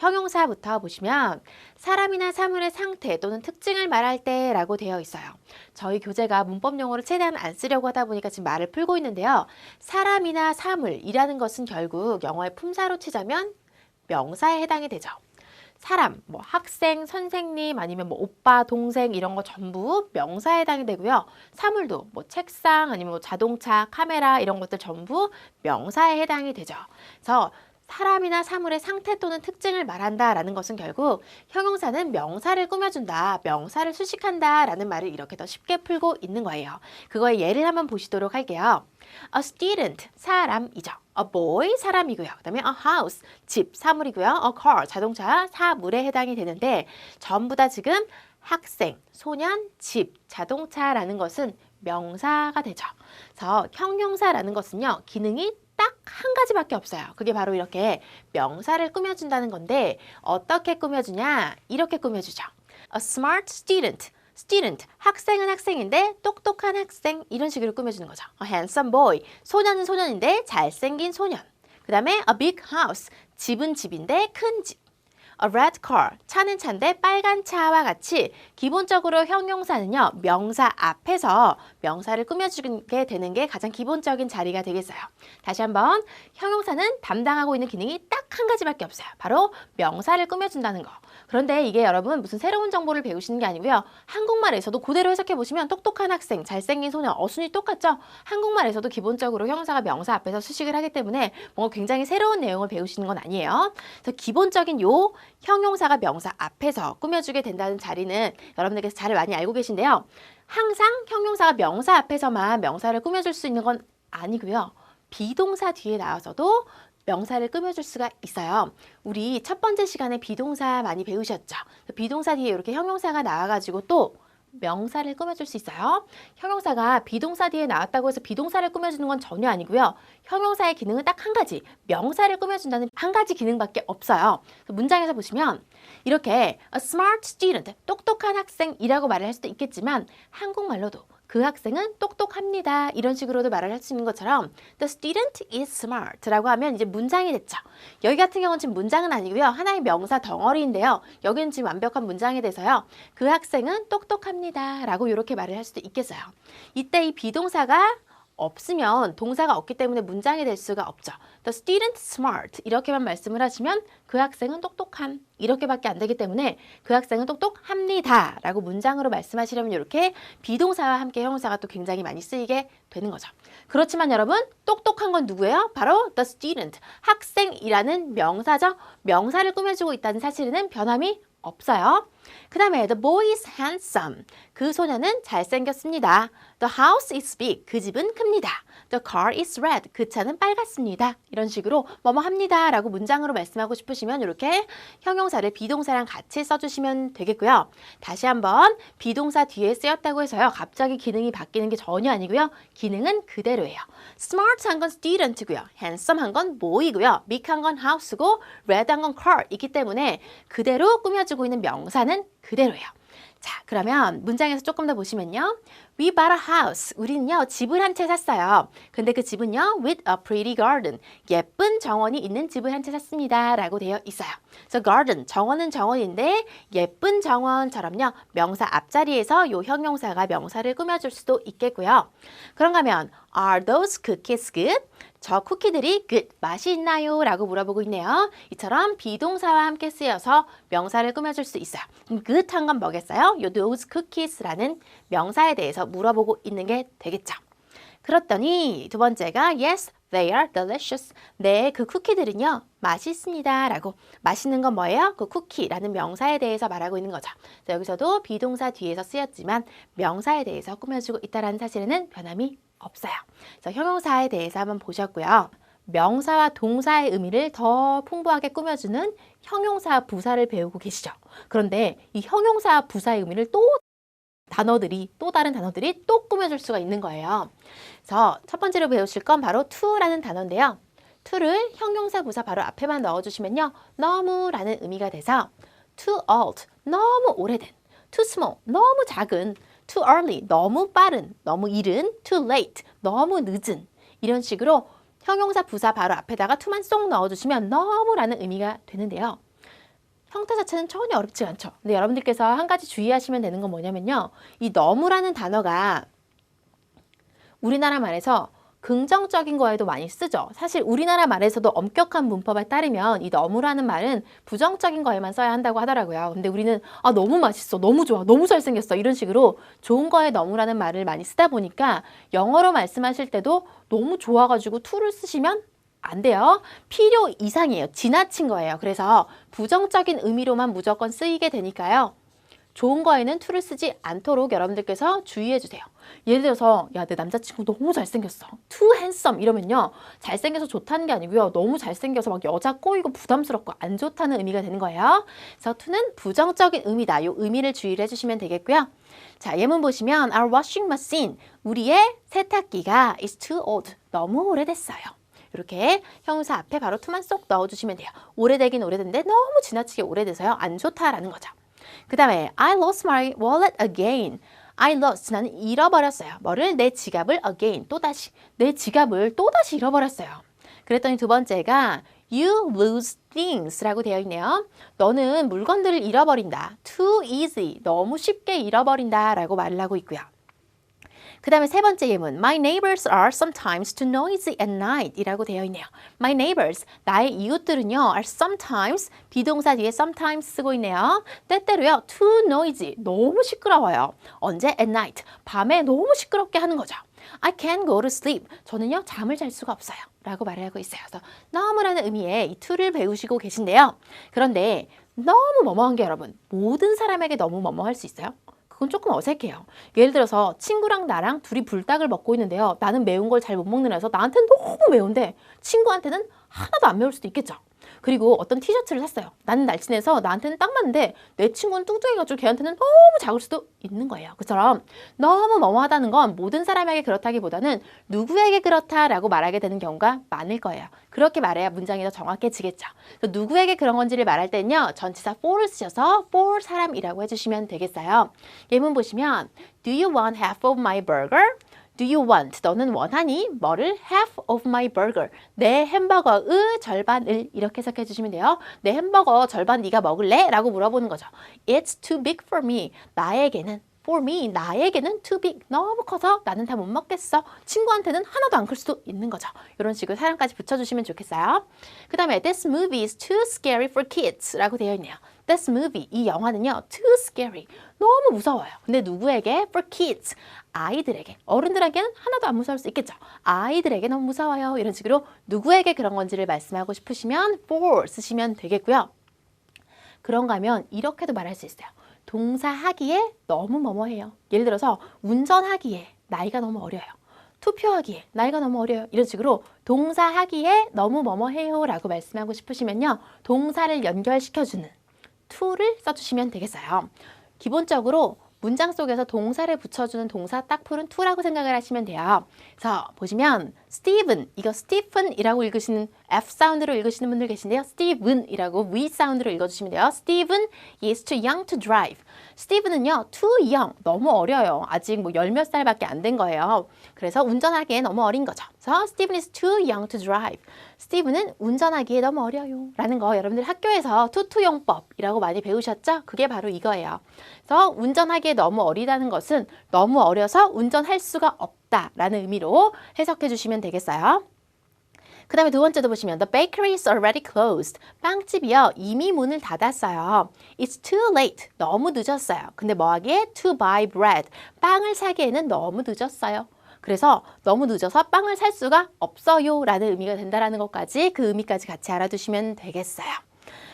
형용사부터 보시면 사람이나 사물의 상태 또는 특징을 말할 때 라고 되어 있어요. 저희 교재가 문법 용어를 최대한 안 쓰려고 하다 보니까 지금 말을 풀고 있는데요. 사람이나 사물이라는 것은 결국 영어의 품사로 치자면 명사에 해당이 되죠. 사람, 뭐 학생, 선생님, 아니면 뭐 오빠, 동생 이런 거 전부 명사에 해당이 되고요. 사물도 뭐 책상, 아니면 뭐 자동차, 카메라 이런 것들 전부 명사에 해당이 되죠. 그래서 사람이나 사물의 상태 또는 특징을 말한다라는 것은 결국 형용사는 명사를 꾸며준다, 명사를 수식한다 라는 말을 이렇게 더 쉽게 풀고 있는 거예요. 그거의 예를 한번 보시도록 할게요. A student, 사람이죠. A boy, 사람이고요. 그 다음에 a house, 집, 사물이고요. A car, 자동차, 사물에 해당이 되는데 전부 다 지금 학생, 소년, 집, 자동차라는 것은 명사가 되죠. 그래서 형용사라는 것은요, 기능이 딱 한 가지밖에 없어요. 그게 바로 이렇게 명사를 꾸며준다는 건데 어떻게 꾸며주냐? 이렇게 꾸며주죠. A smart student, student, 학생은 학생인데 똑똑한 학생 이런 식으로 꾸며주는 거죠. A handsome boy, 소년은 소년인데 잘생긴 소년. 그 다음에 a big house, 집은 집인데 큰 집. A red car, 차는 차인데 빨간 차와 같이 기본적으로 형용사는요, 명사 앞에서 명사를 꾸며주게 되는 게 가장 기본적인 자리가 되겠어요. 다시 한번, 형용사는 담당하고 있는 기능이 딱 한 가지밖에 없어요. 바로 명사를 꾸며준다는 거. 그런데 이게 여러분 무슨 새로운 정보를 배우시는 게 아니고요. 한국말에서도 그대로 해석해 보시면 똑똑한 학생, 잘생긴 소년, 어순이 똑같죠? 한국말에서도 기본적으로 형용사가 명사 앞에서 수식을 하기 때문에 뭔가 굉장히 새로운 내용을 배우시는 건 아니에요. 그래서 기본적인 요 형용사가 명사 앞에서 꾸며주게 된다는 자리는 여러분들께서 잘 많이 알고 계신데요. 항상 형용사가 명사 앞에서만 명사를 꾸며줄 수 있는 건 아니고요. 비동사 뒤에 나와서도 명사를 꾸며줄 수가 있어요. 우리 첫 번째 시간에 비동사 많이 배우셨죠? 비동사 뒤에 이렇게 형용사가 나와가지고 또 명사를 꾸며줄 수 있어요. 형용사가 비동사 뒤에 나왔다고 해서 비동사를 꾸며주는 건 전혀 아니고요. 형용사의 기능은 딱 한 가지, 명사를 꾸며준다는 한 가지 기능밖에 없어요. 문장에서 보시면 이렇게 a smart student, 똑똑한 학생이라고 말을 할 수도 있겠지만 한국말로도 그 학생은 똑똑합니다. 이런 식으로도 말을 할 수 있는 것처럼 The student is smart 라고 하면 이제 문장이 됐죠. 여기 같은 경우는 지금 문장은 아니고요. 하나의 명사 덩어리인데요. 여기는 지금 완벽한 문장이 돼서요. 그 학생은 똑똑합니다. 라고 이렇게 말을 할 수도 있겠어요. 이때 이 비동사가 없으면 동사가 없기 때문에 문장이 될 수가 없죠. The student smart 이렇게만 말씀을 하시면 그 학생은 똑똑한 이렇게밖에 안 되기 때문에 그 학생은 똑똑합니다 라고 문장으로 말씀하시려면 이렇게 비동사와 함께 형용사가 또 굉장히 많이 쓰이게 되는 거죠. 그렇지만 여러분 똑똑한 건 누구예요? 바로 the student, 학생이라는 명사죠. 명사를 꾸며주고 있다는 사실에는 변함이 없어요. 그 다음에 the boy is handsome. 그 소녀는 잘생겼습니다. The house is big. 그 집은 큽니다. The car is red. 그 차는 빨갛습니다. 이런 식으로 뭐뭐 합니다 라고 문장으로 말씀하고 싶으시면 이렇게 형용사를 비동사랑 같이 써주시면 되겠고요. 다시 한번 비동사 뒤에 쓰였다고 해서요. 갑자기 기능이 바뀌는 게 전혀 아니고요. 기능은 그대로예요. smart 한 건 student고요. handsome 한 건 boy고요. big 한 건 house고 red 한 건 car이기 때문에 그대로 꾸며주고 있는 명사는 그대로예요. 자, 그러면 문장에서 조금 더 보시면요. We bought a house. 우리는요, 집을 한 채 샀어요. 근데 그 집은요, with a pretty garden. 예쁜 정원이 있는 집을 한 채 샀습니다. 라고 되어 있어요. 그래서 garden, 정원은 정원인데 예쁜 정원처럼요, 명사 앞자리에서 요 형용사가 명사를 꾸며줄 수도 있겠고요. 그런가 하면 Are those cookies good? 저 쿠키들이 good, 맛이 있나요? 라고 물어보고 있네요. 이처럼 비동사와 함께 쓰여서 명사를 꾸며줄 수 있어요. good 한 건 뭐겠어요? 요 those cookies라는 명사에 대해서 물어보고 있는 게 되겠죠. 그랬더니 두 번째가 yes, they are delicious. 네, 그 쿠키들은요, 맛있습니다. 라고. 맛있는 건 뭐예요? 그 쿠키라는 명사에 대해서 말하고 있는 거죠. 그래서 여기서도 비동사 뒤에서 쓰였지만 명사에 대해서 꾸며주고 있다는 사실에는 변함이 없어요. 그래서 형용사에 대해서 한번 보셨고요. 명사와 동사의 의미를 더 풍부하게 꾸며주는 형용사 부사를 배우고 계시죠. 그런데 이 형용사 부사의 의미를 또 다른 단어들이 또 꾸며줄 수가 있는 거예요. 그래서 첫 번째로 배우실 건 바로 to라는 단어인데요. to를 형용사 부사 바로 앞에만 넣어주시면요. 너무라는 의미가 돼서 too old, 너무 오래된, too small, 너무 작은, too early, 너무 빠른, 너무 이른, too late, 너무 늦은 이런 식으로 형용사 부사 바로 앞에다가 to만 쏙 넣어주시면 너무라는 의미가 되는데요. 형태 자체는 전혀 어렵지 않죠. 근데 여러분들께서 한 가지 주의하시면 되는 건 뭐냐면요. 이 너무라는 단어가 우리나라 말에서 긍정적인 거에도 많이 쓰죠. 사실 우리나라 말에서도 엄격한 문법에 따르면 이 너무라는 말은 부정적인 거에만 써야 한다고 하더라고요. 근데 우리는 너무 맛있어, 너무 좋아, 너무 잘생겼어 이런 식으로 좋은 거에 너무라는 말을 많이 쓰다 보니까 영어로 말씀하실 때도 너무 좋아가지고 to를 쓰시면 안 돼요. 필요 이상이에요. 지나친 거예요. 그래서 부정적인 의미로만 무조건 쓰이게 되니까요. 좋은 거에는 to를 쓰지 않도록 여러분들께서 주의해 주세요. 예를 들어서 야, 내 남자친구 너무 잘생겼어. too handsome 이러면요. 잘생겨서 좋다는 게 아니고요. 너무 잘생겨서 막 여자 꼬이고 부담스럽고 안 좋다는 의미가 되는 거예요. 그래서 to는 부정적인 의미다. 이 의미를 주의를 해주시면 되겠고요. 자, 예문 보시면 our washing machine, 우리의 세탁기가 is too old, 너무 오래됐어요. 이렇게 형용사 앞에 바로 to만 쏙 넣어주시면 돼요. 오래되긴 오래된데 너무 지나치게 오래돼서요. 안 좋다라는 거죠. 그 다음에 I lost my wallet again. I lost, 나는 잃어버렸어요. 뭐를? 내 지갑을 again, 또다시. 내 지갑을 또다시 잃어버렸어요. 그랬더니 두 번째가 You lose things 라고 되어 있네요. 너는 물건들을 잃어버린다. Too easy, 너무 쉽게 잃어버린다 라고 말을 하고 있고요. 그 다음에 세 번째 예문 My neighbors are sometimes too noisy at night 이라고 되어 있네요. My neighbors, 나의 이웃들은요 are sometimes, 비동사 뒤에 sometimes 쓰고 있네요. 때때로요 too noisy, 너무 시끄러워요. 언제? at night, 밤에 너무 시끄럽게 하는 거죠. I can't go to sleep, 저는요 잠을 잘 수가 없어요 라고 말을 하고 있어요. 그래서 너무라는 의미의 이 to를 배우시고 계신데요. 그런데 너무 뭐뭐한 게 여러분, 모든 사람에게 너무 뭐뭐할 수 있어요? 그건 조금 어색해요. 예를 들어서 친구랑 나랑 둘이 불닭을 먹고 있는데요. 나는 매운 걸 잘 못 먹는 애라서 나한테는 너무 매운데 친구한테는 하나도 안 매울 수도 있겠죠. 그리고 어떤 티셔츠를 샀어요. 나는 날씬해서 나한테는 딱 맞는데 내 친구는 뚱뚱해가지고 걔한테는 너무 작을 수도 있는 거예요. 그처럼 너무 뭐뭐하다는 건 모든 사람에게 그렇다기보다는 누구에게 그렇다라고 말하게 되는 경우가 많을 거예요. 그렇게 말해야 문장이 더 정확해지겠죠. 누구에게 그런 건지를 말할 때는요. 전치사 for를 쓰셔서 for 사람이라고 해주시면 되겠어요. 예문 보시면 Do you want half of my burger? Do you want? 너는 원하니? 뭐를? Half of my burger. 내 햄버거의 절반을 이렇게 해석해 주시면 돼요. 내 햄버거 절반 네가 먹을래? 라고 물어보는 거죠. It's too big for me. 나에게는 for me, 나에게는 too big. 너무 커서 나는 다 못 먹겠어. 친구한테는 하나도 안 클 수도 있는 거죠. 이런 식으로 사람까지 붙여주시면 좋겠어요. 그 다음에 This movie is too scary for kids 라고 되어 있네요. This movie, 이 영화는요 too scary, 너무 무서워요. 근데 누구에게? For kids, 아이들에게. 어른들에게는 하나도 안 무서울 수 있겠죠. 아이들에게 너무 무서워요. 이런 식으로 누구에게 그런 건지를 말씀하고 싶으시면 for 쓰시면 되겠고요. 그런가 하면 이렇게도 말할 수 있어요. 동사 하기에 너무 뭐뭐해요. 예를 들어서 운전하기에 나이가 너무 어려요. 투표하기에 나이가 너무 어려요. 이런 식으로 동사 하기에 너무 뭐뭐해요 라고 말씀하고 싶으시면요. 동사를 연결시켜주는 to를 써주시면 되겠어요. 기본적으로 문장 속에서 동사를 붙여주는 동사 딱풀은 to라고 생각을 하시면 돼요. 그래서 보시면 Stephen, 이거 Stephen이라고 읽으시는 F 사운드로 읽으시는 분들 계신데요. Stephen이라고 V 사운드로 읽어주시면 돼요. Stephen is too young to drive. Stephen은요, too young, 너무 어려요. 아직 뭐 열 몇 살밖에 안 된 거예요. 그래서 운전하기에 너무 어린 거죠. 그래서 Stephen is too young to drive. 스티븐은 운전하기에 너무 어려요 라는 거 여러분들 학교에서 투투용법이라고 많이 배우셨죠? 그게 바로 이거예요. 그래서 운전하기에 너무 어리다는 것은 너무 어려서 운전할 수가 없다라는 의미로 해석해 주시면 되겠어요. 그 다음에 두 번째도 보시면 The bakery is already closed. 빵집이요 이미 문을 닫았어요. It's too late. 너무 늦었어요. 근데 뭐 하기에? To buy bread. 빵을 사기에는 너무 늦었어요. 그래서 너무 늦어서 빵을 살 수가 없어요 라는 의미가 된다는 것까지 그 의미까지 같이 알아두시면 되겠어요.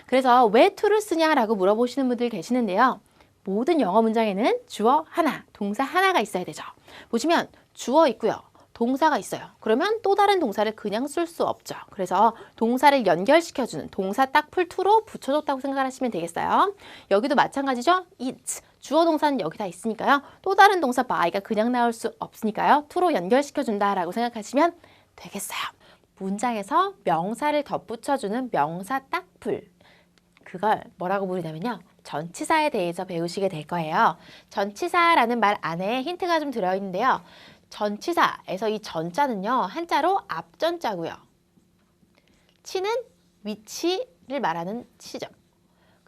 그래서 왜 to를 쓰냐라고 물어보시는 분들 계시는데요. 모든 영어 문장에는 주어 하나, 동사 하나가 있어야 되죠. 보시면 주어 있고요. 동사가 있어요. 그러면 또 다른 동사를 그냥 쓸 수 없죠. 그래서 동사를 연결시켜주는 동사 딱풀 to로 붙여줬다고 생각하시면 되겠어요. 여기도 마찬가지죠. it, 주어 동사는 여기 다 있으니까요. 또 다른 동사 by가 그냥 나올 수 없으니까요. to로 연결시켜준다라고 생각하시면 되겠어요. 문장에서 명사를 덧붙여주는 명사 딱풀, 그걸 뭐라고 부르냐면요. 전치사에 대해서 배우시게 될 거예요. 전치사라는 말 안에 힌트가 좀 들어있는데요. 전치사에서 이 전자는요. 한자로 앞전자고요. 치는 위치를 말하는 치죠.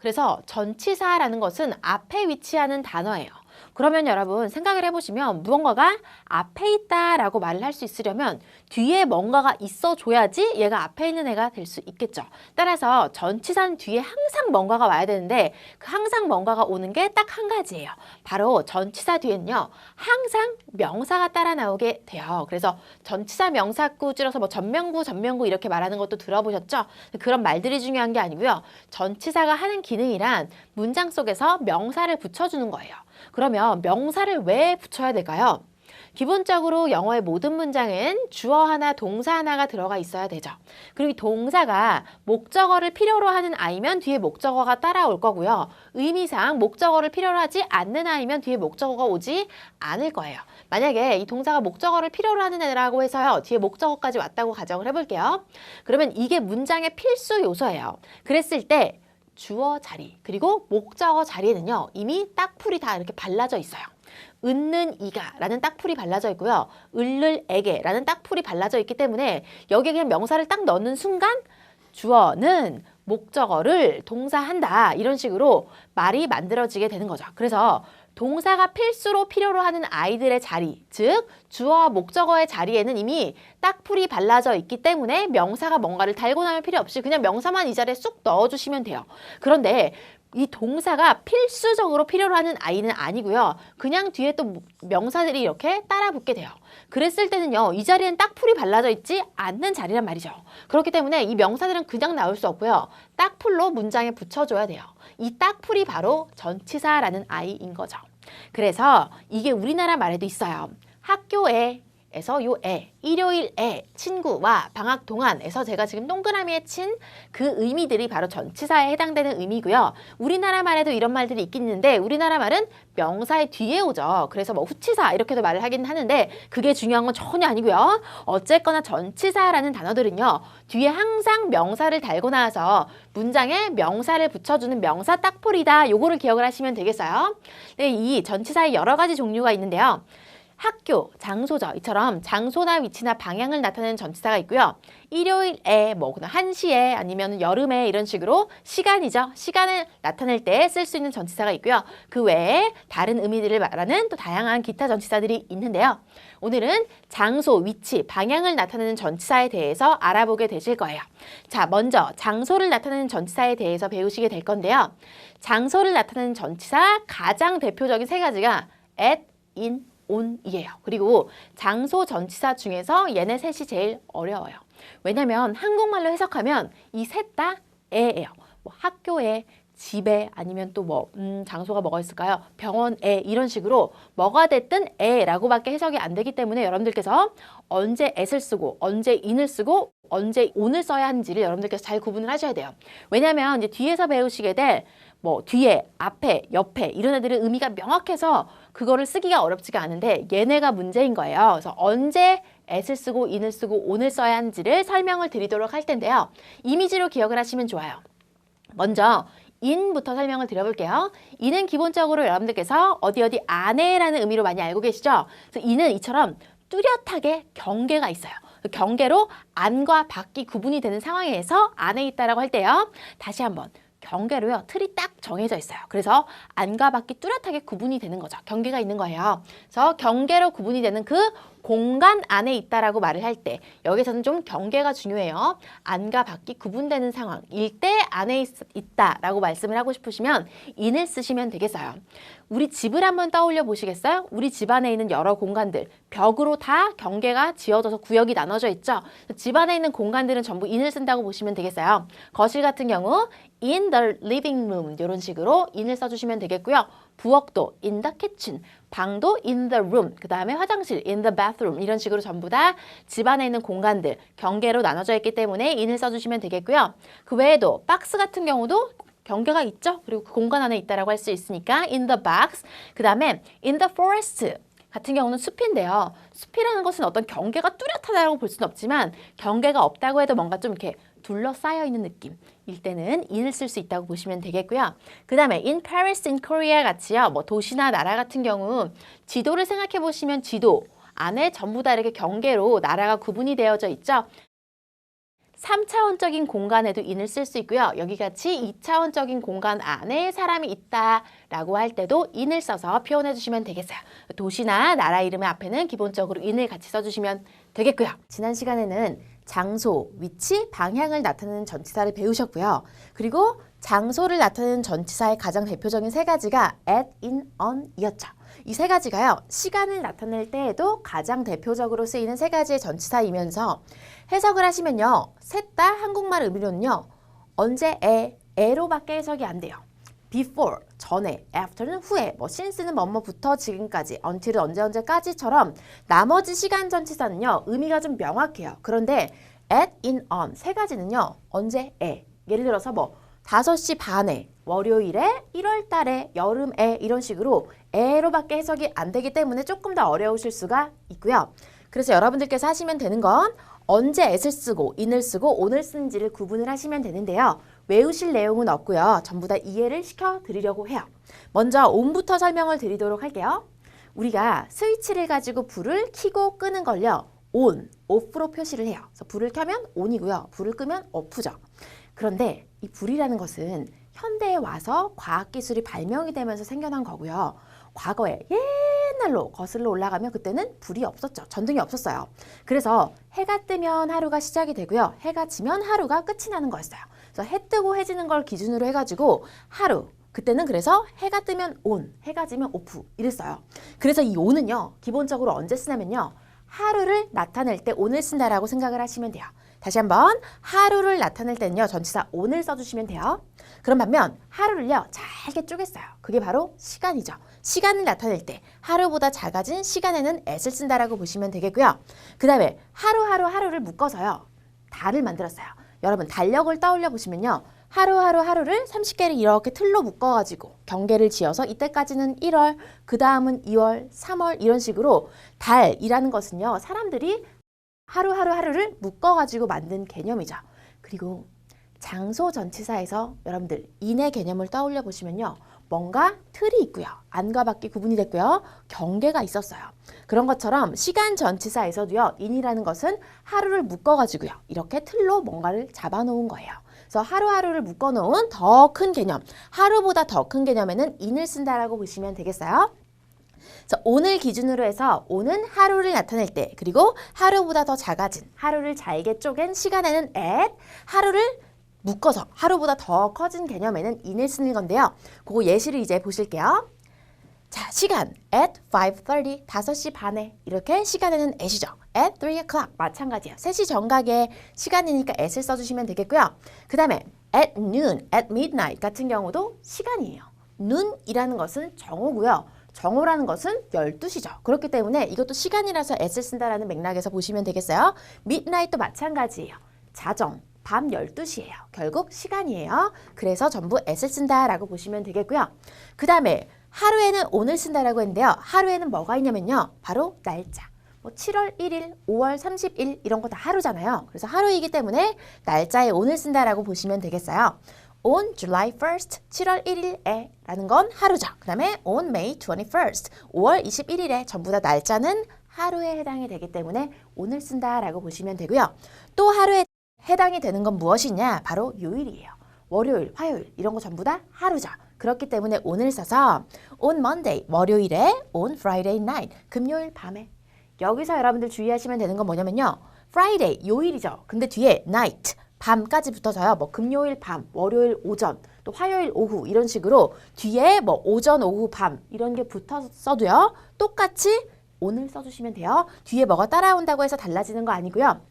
그래서 전치사라는 것은 앞에 위치하는 단어예요. 그러면 여러분 생각을 해보시면 무언가가 앞에 있다라고 말을 할 수 있으려면 뒤에 뭔가가 있어줘야지 얘가 앞에 있는 애가 될 수 있겠죠. 따라서 전치사는 뒤에 항상 뭔가가 와야 되는데 그 항상 뭔가가 오는 게 딱 한 가지예요. 바로 전치사 뒤에는요. 항상 명사가 따라 나오게 돼요. 그래서 전치사 명사구 줄여서 뭐 전명구 이렇게 말하는 것도 들어보셨죠? 그런 말들이 중요한 게 아니고요. 전치사가 하는 기능이란 문장 속에서 명사를 붙여주는 거예요. 그러면 명사를 왜 붙여야 될까요? 기본적으로 영어의 모든 문장은 주어 하나, 동사 하나가 들어가 있어야 되죠. 그리고 이 동사가 목적어를 필요로 하는 아이면 뒤에 목적어가 따라올 거고요. 의미상 목적어를 필요로 하지 않는 아이면 뒤에 목적어가 오지 않을 거예요. 만약에 이 동사가 목적어를 필요로 하는 애라고 해서요. 뒤에 목적어까지 왔다고 가정을 해볼게요. 그러면 이게 문장의 필수 요소예요. 그랬을 때 주어 자리 그리고 목적어 자리에는요. 이미 딱풀이 다 이렇게 발라져 있어요. 은는 이가 라는 딱풀이 발라져 있고요. 을를 에게 라는 딱풀이 발라져 있기 때문에 여기에 그냥 명사를 딱 넣는 순간 주어는 목적어를 동사한다 이런 식으로 말이 만들어지게 되는 거죠. 그래서 동사가 필수로 필요로 하는 아이들의 자리, 즉 주어와 목적어의 자리에는 이미 딱풀이 발라져 있기 때문에 명사가 뭔가를 달고 나면 필요 없이 그냥 명사만 이 자리에 쑥 넣어주시면 돼요. 그런데 이 동사가 필수적으로 필요로 하는 아이는 아니고요. 그냥 뒤에 또 명사들이 이렇게 따라 붙게 돼요. 그랬을 때는요. 이 자리엔 딱풀이 발라져 있지 않는 자리란 말이죠. 그렇기 때문에 이 명사들은 그냥 나올 수 없고요. 딱풀로 문장에 붙여줘야 돼요. 이 딱풀이 바로 전치사라는 아이인 거죠. 그래서 이게 우리나라 말에도 있어요. 학교에 에서 요 에, 일요일에, 친구와 방학 동안에서 제가 지금 동그라미에 친 그 의미들이 바로 전치사에 해당되는 의미고요. 우리나라 말에도 이런 말들이 있긴 있는데 우리나라 말은 명사의 뒤에 오죠. 그래서 뭐 후치사 이렇게도 말을 하긴 하는데 그게 중요한 건 전혀 아니고요. 어쨌거나 전치사라는 단어들은요. 뒤에 항상 명사를 달고 나와서 문장에 명사를 붙여주는 명사 딱풀이다. 요거를 기억을 하시면 되겠어요. 네, 이 전치사의 여러 가지 종류가 있는데요. 학교, 장소죠. 이처럼 장소나 위치나 방향을 나타내는 전치사가 있고요. 일요일에, 뭐 그냥 1시에 아니면 여름에 이런 식으로 시간이죠. 시간을 나타낼 때 쓸 수 있는 전치사가 있고요. 그 외에 다른 의미들을 말하는 또 다양한 기타 전치사들이 있는데요. 오늘은 장소, 위치, 방향을 나타내는 전치사에 대해서 알아보게 되실 거예요. 자, 먼저 장소를 나타내는 전치사에 대해서 배우시게 될 건데요. 장소를 나타내는 전치사 가장 대표적인 세 가지가 at, in, on이에요. 그리고 장소 전치사 중에서 얘네 셋이 제일 어려워요. 왜냐면 한국말로 해석하면 이 셋 다 에예요. 뭐 학교에, 집에 아니면 또 뭐 장소가 뭐가 있을까요? 병원에 이런 식으로 뭐가 됐든 에라고밖에 해석이 안 되기 때문에 여러분들께서 언제 at을 쓰고 언제 in을 쓰고 언제 on을 써야 하는지를 여러분들께서 잘 구분을 하셔야 돼요. 왜냐면 이제 뒤에서 배우시게 될 뭐 뒤에, 앞에, 옆에 이런 애들의 의미가 명확해서 그거를 쓰기가 어렵지가 않은데 얘네가 문제인 거예요. 그래서 언제 at을 쓰고 in을 쓰고 on을 써야 하는지를 설명을 드리도록 할 텐데요. 이미지로 기억을 하시면 좋아요. 먼저 in부터 설명을 드려볼게요. in은 기본적으로 여러분들께서 어디 안에라는 의미로 많이 알고 계시죠? 그래서 in은 이처럼 뚜렷하게 경계가 있어요. 경계로 안과 밖이 구분이 되는 상황에서 안에 있다라고 할 때요. 다시 한번. 경계로요. 틀이 딱 정해져 있어요. 그래서 안과 밖이 뚜렷하게 구분이 되는 거죠. 경계가 있는 거예요. 그래서 경계로 구분이 되는 그 공간 안에 있다라고 말을 할 때 여기서는 좀 경계가 중요해요. 안과 밖이 구분되는 상황일 때 안에 있다라고 말씀을 하고 싶으시면 in을 쓰시면 되겠어요. 우리 집을 한번 떠올려 보시겠어요? 우리 집 안에 있는 여러 공간들, 벽으로 다 경계가 지어져서 구역이 나눠져 있죠. 집 안에 있는 공간들은 전부 in을 쓴다고 보시면 되겠어요. 거실 같은 경우 in the living room 이런 식으로 in을 써주시면 되겠고요. 부엌도 in the kitchen, 방도 in the room, 그 다음에 화장실 in the bathroom 이런 식으로 전부 다 집 안에 있는 공간들 경계로 나눠져 있기 때문에 in을 써주시면 되겠고요. 그 외에도 박스 같은 경우도 경계가 있죠. 그리고 그 공간 안에 있다라고 할 수 있으니까 in the box, 그 다음에 in the forest 같은 경우는 숲인데요. 숲이라는 것은 어떤 경계가 뚜렷하다고 볼 수는 없지만 경계가 없다고 해도 뭔가 좀 이렇게 둘러싸여 있는 느낌일 때는 in을 쓸 수 있다고 보시면 되겠고요. 그 다음에 in Paris, in Korea 같이요. 뭐 도시나 나라 같은 경우 지도를 생각해 보시면 지도 안에 전부 다 이렇게 경계로 나라가 구분이 되어져 있죠. 3차원적인 공간에도 in을 쓸 수 있고요. 여기 같이 2차원적인 공간 안에 사람이 있다라고 할 때도 in을 써서 표현해 주시면 되겠어요. 도시나 나라 이름의 앞에는 기본적으로 in을 같이 써주시면 되겠고요. 지난 시간에는 장소, 위치, 방향을 나타내는 전치사를 배우셨고요. 그리고 장소를 나타내는 전치사의 가장 대표적인 세 가지가 at, in, on 이었죠. 이 세 가지가요. 시간을 나타낼 때에도 가장 대표적으로 쓰이는 세 가지의 전치사이면서 해석을 하시면요. 셋 다 한국말 의미로는요. 언제, 에로밖에 해석이 안 돼요. before, 전에, after는 후에, 뭐 since는 뭐뭐부터 지금까지, until은 언제까지처럼 나머지 시간 전치사는요. 의미가 좀 명확해요. 그런데 at, in, on 세 가지는요. 언제, 예를 들어서 뭐 5시 반에, 월요일에, 1월 달에, 여름에 이런 식으로 에로밖에 해석이 안 되기 때문에 조금 더 어려우실 수가 있고요. 그래서 여러분들께서 하시면 되는 건 언제 at을 쓰고 in을 쓰고 on을 쓰는지를 구분을 하시면 되는데요. 외우실 내용은 없고요. 전부 다 이해를 시켜드리려고 해요. 먼저 on부터 설명을 드리도록 할게요. 우리가 스위치를 가지고 불을 켜고 끄는 걸요. on, off로 표시를 해요. 그래서 불을 켜면 on이고요. 불을 끄면 off죠. 그런데 이 불이라는 것은 현대에 와서 과학기술이 발명이 되면서 생겨난 거고요. 과거에 옛날로 거슬러 올라가면 그때는 불이 없었죠. 전등이 없었어요. 그래서 해가 뜨면 하루가 시작이 되고요. 해가 지면 하루가 끝이 나는 거였어요. 그래서 해 뜨고 해 지는 걸 기준으로 해가지고 하루, 그때는 그래서 해가 뜨면 on, 해가 지면 off 이랬어요. 그래서 이 on은요. 기본적으로 언제 쓰냐면요. 하루를 나타낼 때 on을 쓴다라고 생각을 하시면 돼요. 다시 한번 하루를 나타낼 때는요. 전치사 on을 써주시면 돼요. 그런 반면 하루를요. 잘게 쪼갰어요. 그게 바로 시간이죠. 시간을 나타낼 때 하루보다 작아진 시간에는 at을 쓴다라고 보시면 되겠고요. 그 다음에 하루를 묶어서요. 달을 만들었어요. 여러분 달력을 떠올려 보시면요. 하루를 30개를 이렇게 틀로 묶어가지고 경계를 지어서 이때까지는 1월, 그 다음은 2월, 3월 이런 식으로 달이라는 것은요. 사람들이 하루를 묶어가지고 만든 개념이죠. 그리고 장소 전치사에서 여러분들 인의 개념을 떠올려 보시면요. 뭔가 틀이 있고요. 안과 밖이 구분이 됐고요. 경계가 있었어요. 그런 것처럼 시간 전치사에서도요. 인이라는 것은 하루를 묶어가지고요. 이렇게 틀로 뭔가를 잡아놓은 거예요. 그래서 하루를 묶어놓은 더 큰 개념, 하루보다 더 큰 개념에는 인을 쓴다라고 보시면 되겠어요. 그래서 오늘 기준으로 해서 오는 하루를 나타낼 때 그리고 하루보다 더 작아진 하루를 잘게 쪼갠 시간에는 at, 하루를 묶어서 하루보다 더 커진 개념에는 in을 쓰는 건데요. 그거 예시를 이제 보실게요. 자, 시간 at 5:30, 5시 반에 이렇게 시간에는 at이죠. at 3 o'clock 마찬가지예요. 3시 정각의 시간이니까 at을 써주시면 되겠고요. 그 다음에 at noon, at midnight 같은 경우도 시간이에요. noon이라는 것은 정오고요. 정오라는 것은 12시죠. 그렇기 때문에 이것도 시간이라서 at을 쓴다라는 맥락에서 보시면 되겠어요. midnight도 마찬가지예요. 자정, 밤 12시예요. 결국 시간이에요. 그래서 전부 at을 쓴다라고 보시면 되겠고요. 그 다음에 하루에는 on을 쓴다라고 했는데요. 하루에는 뭐가 있냐면요. 바로 날짜. 뭐 7월 1일, 5월 30일 이런 거 다 하루잖아요. 그래서 하루이기 때문에 날짜에 on을 쓴다라고 보시면 되겠어요. On July 1st, 7월 1일에 라는 건 하루죠. 그 다음에 on May 21st, 5월 21일에 전부 다 날짜는 하루에 해당이 되기 때문에 on을 쓴다라고 보시면 되고요. 또 하루에 해당이 되는 건 무엇이냐? 바로 요일이에요. 월요일, 화요일 이런 거 전부 다 하루죠. 그렇기 때문에 on을 써서 on Monday, 월요일에 on Friday night, 금요일 밤에 여기서 여러분들 주의하시면 되는 건 뭐냐면요. Friday, 요일이죠. 근데 뒤에 night, 밤까지 붙어서요. 뭐 금요일 밤, 월요일 오전, 또 화요일 오후 이런 식으로 뒤에 뭐 오전, 오후, 밤 이런 게 붙었어도요. 똑같이 on을 써주시면 돼요. 뒤에 뭐가 따라온다고 해서 달라지는 거 아니고요.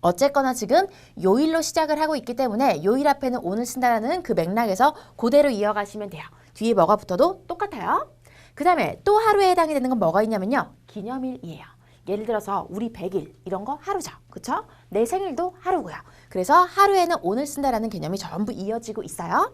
어쨌거나 지금 요일로 시작을 하고 있기 때문에 요일 앞에는 on을 쓴다는 그 맥락에서 그대로 이어가시면 돼요. 뒤에 뭐가 붙어도 똑같아요. 그 다음에 또 하루에 해당이 되는 건 뭐가 있냐면요. 기념일이에요. 예를 들어서 우리 100일 이런 거 하루죠. 그쵸? 내 생일도 하루고요. 그래서 하루에는 on을 쓴다라는 개념이 전부 이어지고 있어요.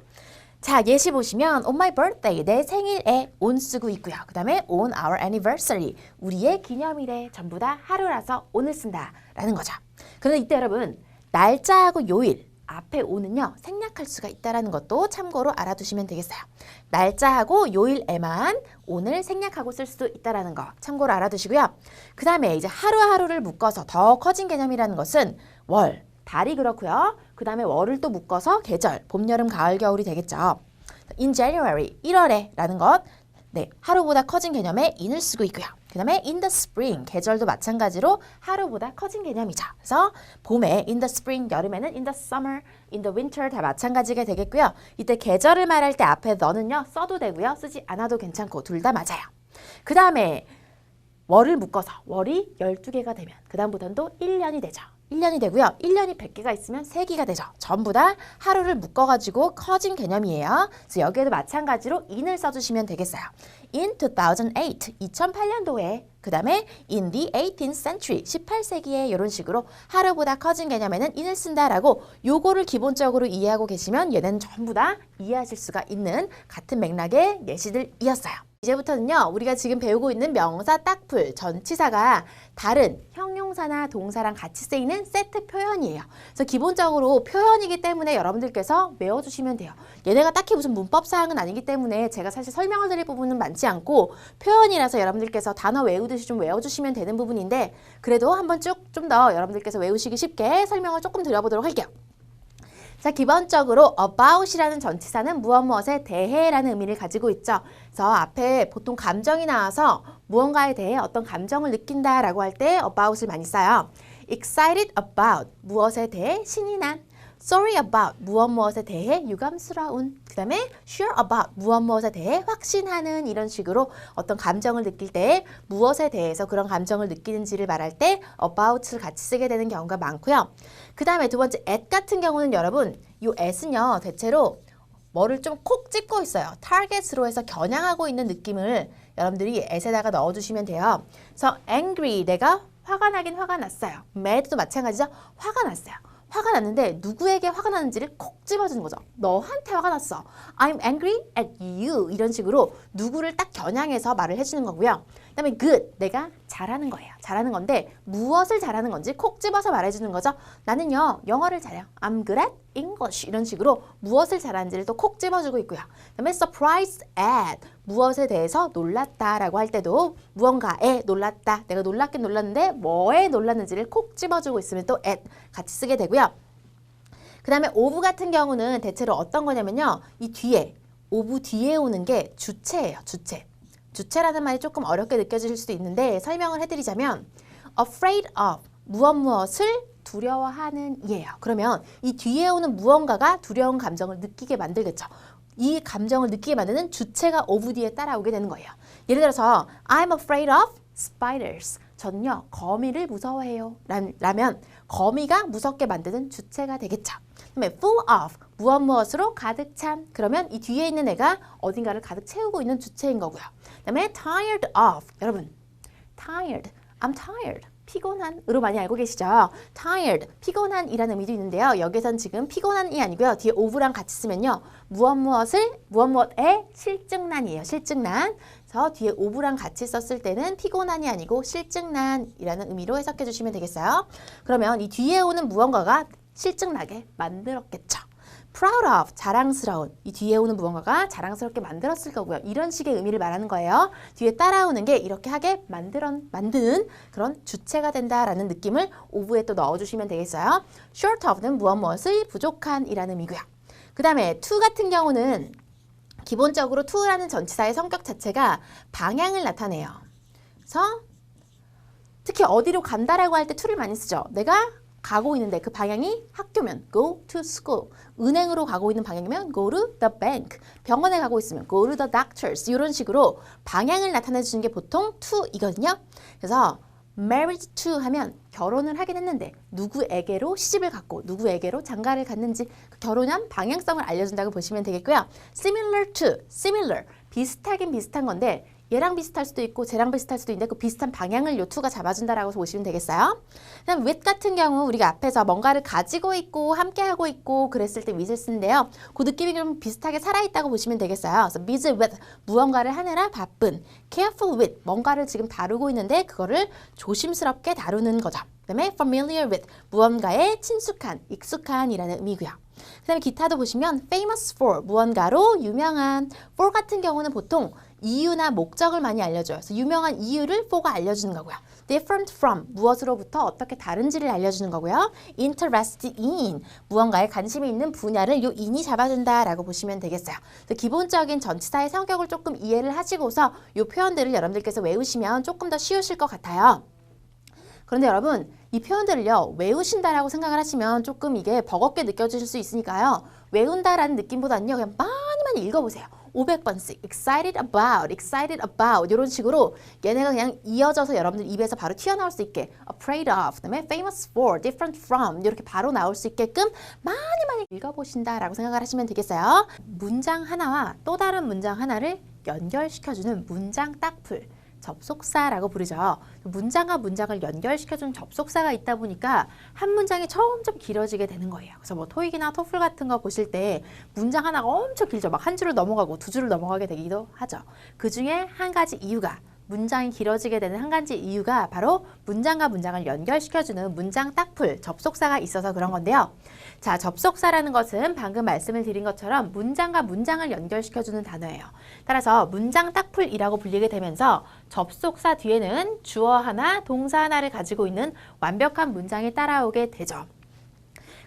자, 예시 보시면 on my birthday, 내 생일에 on 쓰고 있고요. 그 다음에 on our anniversary, 우리의 기념일에 전부 다 하루라서 on을 쓴다라는 거죠. 그런데 이때 여러분, 날짜하고 요일 앞에 on은요 생략할 수가 있다는 것도 참고로 알아두시면 되겠어요. 날짜하고 요일에만 on을 생략하고 쓸 수도 있다는 거 참고로 알아두시고요. 그 다음에 이제 하루하루를 묶어서 더 커진 개념이라는 것은 월, 달이 그렇고요. 그 다음에 월을 또 묶어서 계절, 봄, 여름, 가을, 겨울이 되겠죠. In January, 1월에 라는 것, 네, 하루보다 커진 개념의 in을 쓰고 있고요. 그 다음에 in the spring, 계절도 마찬가지로 하루보다 커진 개념이죠. 그래서 봄에 in the spring, 여름에는 in the summer, in the winter 다 마찬가지가 되겠고요. 이때 계절을 말할 때 앞에 the는요, 써도 되고요. 쓰지 않아도 괜찮고 둘 다 맞아요. 그 다음에 월을 묶어서 월이 12개가 되면 그 다음부터는 또 1년이 되죠. 1년이 되고요. 1년이 100개가 있으면 세기가 되죠. 전부 다 하루를 묶어가지고 커진 개념이에요. 그래서 여기에도 마찬가지로 in을 써주시면 되겠어요. In 2008, 2008년도에 그 다음에 in the 18th century, 18세기에 이런 식으로 하루보다 커진 개념에는 in을 쓴다라고 요거를 기본적으로 이해하고 계시면 얘는 전부 다 이해하실 수가 있는 같은 맥락의 예시들이었어요. 이제부터는요, 우리가 지금 배우고 있는 명사, 딱풀, 전치사가 다른 형용사나 동사랑 같이 쓰이는 세트 표현이에요. 그래서 기본적으로 표현이기 때문에 여러분들께서 외워주시면 돼요. 얘네가 딱히 무슨 문법사항은 아니기 때문에 제가 사실 설명을 드릴 부분은 많지 않고 표현이라서 여러분들께서 단어 외우듯이 좀 외워주시면 되는 부분인데 그래도 한번 쭉 좀 더 여러분들께서 외우시기 쉽게 설명을 조금 드려보도록 할게요. 자, 기본적으로 about이라는 전치사는 무엇에 대해라는 의미를 가지고 있죠. 그래서 앞에 보통 감정이 나와서 무언가에 대해 어떤 감정을 느낀다라고 할 때 about을 많이 써요. excited about, 무엇에 대해 신이 난. sorry about, 무엇에 대해 유감스러운. 그 다음에 sure about, 무엇에 대해 확신하는. 이런 식으로 어떤 감정을 느낄 때 무엇에 대해서 그런 감정을 느끼는지를 말할 때 about을 같이 쓰게 되는 경우가 많고요. 그 다음에 두 번째 at 같은 경우는 여러분 이 at은요 대체로 뭐를 좀 콕 찝고 있어요. target으로 해서 겨냥하고 있는 느낌을 여러분들이 at에다가 넣어주시면 돼요. 그래서 angry, 내가 화가 나긴 화가 났어요. mad도 마찬가지죠. 화가 났어요. 화가 났는데 누구에게 화가 났는지를 콕 집어주는 거죠. 너한테 화가 났어. I'm angry at you. 이런 식으로 누구를 딱 겨냥해서 말을 해주는 거고요. 그 다음에 good, 내가 잘하는 거예요. 잘하는 건데 무엇을 잘하는 건지 콕 집어서 말해주는 거죠. 나는요 영어를 잘해요. I'm good at English. 이런 식으로 무엇을 잘하는지를 또 콕 집어주고 있고요. 그 다음에 surprised at, 무엇에 대해서 놀랐다라고 할 때도 무언가에 놀랐다. 내가 놀랐긴 놀랐는데 뭐에 놀랐는지를 콕 집어주고 있으면 또 at 같이 쓰게 되고요. 그 다음에 of 같은 경우는 대체로 어떤 거냐면요. 이 뒤에, of 뒤에 오는 게 주체예요. 주체. 주체라는 말이 조금 어렵게 느껴질 수도 있는데 설명을 해드리자면 afraid of, 무엇을 두려워하는 이에요. 그러면 이 뒤에 오는 무언가가 두려운 감정을 느끼게 만들겠죠. 이 감정을 느끼게 만드는 주체가 of 뒤에 따라오게 되는 거예요. 예를 들어서 I'm afraid of spiders. 저는요 거미를 무서워해요. 라면 거미가 무섭게 만드는 주체가 되겠죠. 그다음에 full of, 무엇으로 가득 찬. 그러면 이 뒤에 있는 애가 어딘가를 가득 채우고 있는 주체인 거고요. 그다음에 tired of, 여러분 tired, I'm tired. 피곤한으로 많이 알고 계시죠? tired, 피곤한이라는 의미도 있는데요. 여기선 지금 피곤한이 아니고요. 뒤에 of랑 같이 쓰면요. 무엇에 실증난이에요. 실증난. 그래서 뒤에 of랑 같이 썼을 때는 피곤한이 아니고 실증난이라는 의미로 해석해 주시면 되겠어요. 그러면 이 뒤에 오는 무언가가 실증나게 만들었겠죠. proud of, 자랑스러운. 이 뒤에 오는 무언가가 자랑스럽게 만들었을 거고요. 이런 식의 의미를 말하는 거예요. 뒤에 따라오는 게 이렇게 하게 만드는 그런 주체가 된다라는 느낌을 of에 또 넣어주시면 되겠어요. short of는 무엇을 부족한 이라는 의미고요. 그 다음에 to 같은 경우는 기본적으로 to라는 전치사의 성격 자체가 방향을 나타내요. 그래서 특히 어디로 간다라고 할 때 to를 많이 쓰죠. 내가 가고 있는데 그 방향이 학교면 go to school, 은행으로 가고 있는 방향이면 go to the bank, 병원에 가고 있으면 go to the doctors. 이런 식으로 방향을 나타내 주는 게 보통 to이거든요. 그래서 married to 하면 결혼을 하긴 했는데 누구에게로 시집을 갔고 누구에게로 장가를 갔는지 그 결혼한 방향성을 알려준다고 보시면 되겠고요. similar to, similar, 비슷하긴 비슷한 건데 얘랑 비슷할 수도 있고 쟤랑 비슷할 수도 있는데 그 비슷한 방향을 요 to가 잡아준다라고 보시면 되겠어요. 그다음 with 같은 경우 우리가 앞에서 뭔가를 가지고 있고 함께하고 있고 그랬을 때 with을 쓰는데요. 그 느낌이 좀 비슷하게 살아있다고 보시면 되겠어요. 그래서 busy with, 무언가를 하느라 바쁜. careful with, 뭔가를 지금 다루고 있는데 그거를 조심스럽게 다루는 거죠. 그 다음에 familiar with, 무언가에 친숙한, 익숙한 이라는 의미고요. 그 다음에 기타도 보시면 famous for, 무언가로 유명한. for 같은 경우는 보통 이유나 목적을 많이 알려줘요. 그래서 유명한 이유를 for가 알려주는 거고요. different from, 무엇으로부터 어떻게 다른지를 알려주는 거고요. interested in, 무언가에 관심이 있는 분야를 요 in이 잡아준다라고 보시면 되겠어요. 그래서 기본적인 전치사의 성격을 조금 이해를 하시고서 요 표현들을 여러분들께서 외우시면 조금 더 쉬우실 것 같아요. 그런데 여러분, 이 표현들을요, 외우신다라고 생각을 하시면 조금 이게 버겁게 느껴지실 수 있으니까요. 외운다라는 느낌보다는요, 그냥 많이 읽어보세요. 500번씩 excited about 이런 식으로 얘네가 그냥 이어져서 여러분들 입에서 바로 튀어나올 수 있게 afraid of, 그다음에 famous for, different from 이렇게 바로 나올 수 있게끔 많이 읽어보신다라고 생각을 하시면 되겠어요. 문장 하나와 또 다른 문장 하나를 연결시켜주는 문장 딱풀, 접속사라고 부르죠. 문장과 문장을 연결시켜주는 접속사가 있다 보니까 한 문장이 점점 길어지게 되는 거예요. 그래서 뭐 토익이나 토플 같은 거 보실 때 문장 하나가 엄청 길죠. 막 한 줄을 넘어가고 두 줄을 넘어가게 되기도 하죠. 그 중에 한 가지 이유가, 문장이 길어지게 되는 한 가지 이유가 바로 문장과 문장을 연결시켜주는 문장 딱풀, 접속사가 있어서 그런 건데요. 자, 접속사라는 것은 방금 말씀을 드린 것처럼 문장과 문장을 연결시켜주는 단어예요. 따라서 문장 딱풀이라고 불리게 되면서 접속사 뒤에는 주어 하나, 동사 하나를 가지고 있는 완벽한 문장이 따라오게 되죠.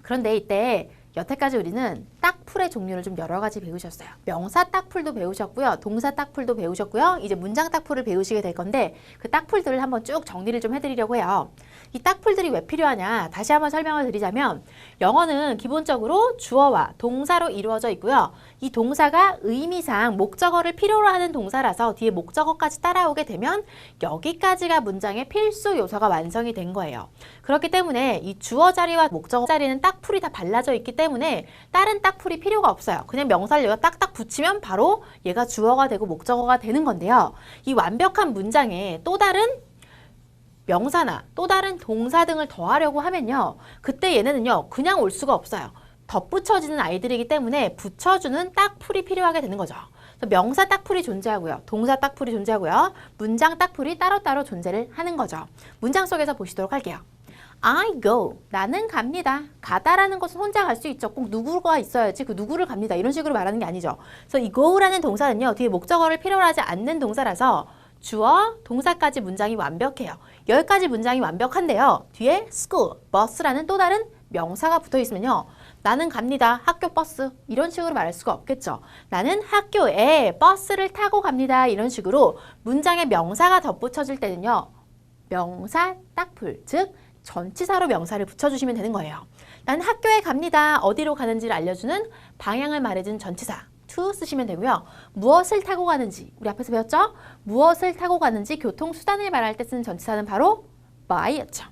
그런데 이때 여태까지 우리는 딱풀의 종류를 좀 여러 가지 배우셨어요. 명사 딱풀도 배우셨고요. 동사 딱풀도 배우셨고요. 이제 문장 딱풀을 배우시게 될 건데 그 딱풀들을 한번 쭉 정리를 좀 해드리려고 해요. 이 딱풀들이 왜 필요하냐? 다시 한번 설명을 드리자면 영어는 기본적으로 주어와 동사로 이루어져 있고요. 이 동사가 의미상 목적어를 필요로 하는 동사라서 뒤에 목적어까지 따라오게 되면 여기까지가 문장의 필수 요소가 완성이 된 거예요. 그렇기 때문에 이 주어 자리와 목적어 자리는 딱풀이 다 발라져 있기 때문에 다른 딱풀이 필요가 없어요. 그냥 명사를 여기다 딱딱 붙이면 바로 얘가 주어가 되고 목적어가 되는 건데요. 이 완벽한 문장에 또 다른 명사나 또 다른 동사 등을 더하려고 하면요. 그때 얘네는요. 그냥 올 수가 없어요. 덧붙여지는 아이들이기 때문에 붙여주는 딱풀이 필요하게 되는 거죠. 명사 딱풀이 존재하고요. 동사 딱풀이 존재하고요. 문장 딱풀이 따로따로 존재를 하는 거죠. 문장 속에서 보시도록 할게요. I go. 나는 갑니다. 가다라는 것은 혼자 갈 수 있죠. 꼭 누구가 있어야지 그 누구를 갑니다. 이런 식으로 말하는 게 아니죠. 그래서 이 go라는 동사는요. 뒤에 목적어를 필요로 하지 않는 동사라서 주어, 동사까지 문장이 완벽해요. 여기까지 문장이 완벽한데요. 뒤에 school, bus라는 또 다른 명사가 붙어 있으면요. 나는 갑니다. 학교 버스. 이런 식으로 말할 수가 없겠죠. 나는 학교에 버스를 타고 갑니다. 이런 식으로 문장에 명사가 덧붙여질 때는요. 명사 딱풀, 즉 전치사로 명사를 붙여주시면 되는 거예요. 나는 학교에 갑니다. 어디로 가는지를 알려주는 방향을 말해주는 전치사. to 쓰시면 되고요. 무엇을 타고 가는지, 우리 앞에서 배웠죠? 무엇을 타고 가는지 교통수단을 말할 때 쓰는 전치사는 바로 by였죠.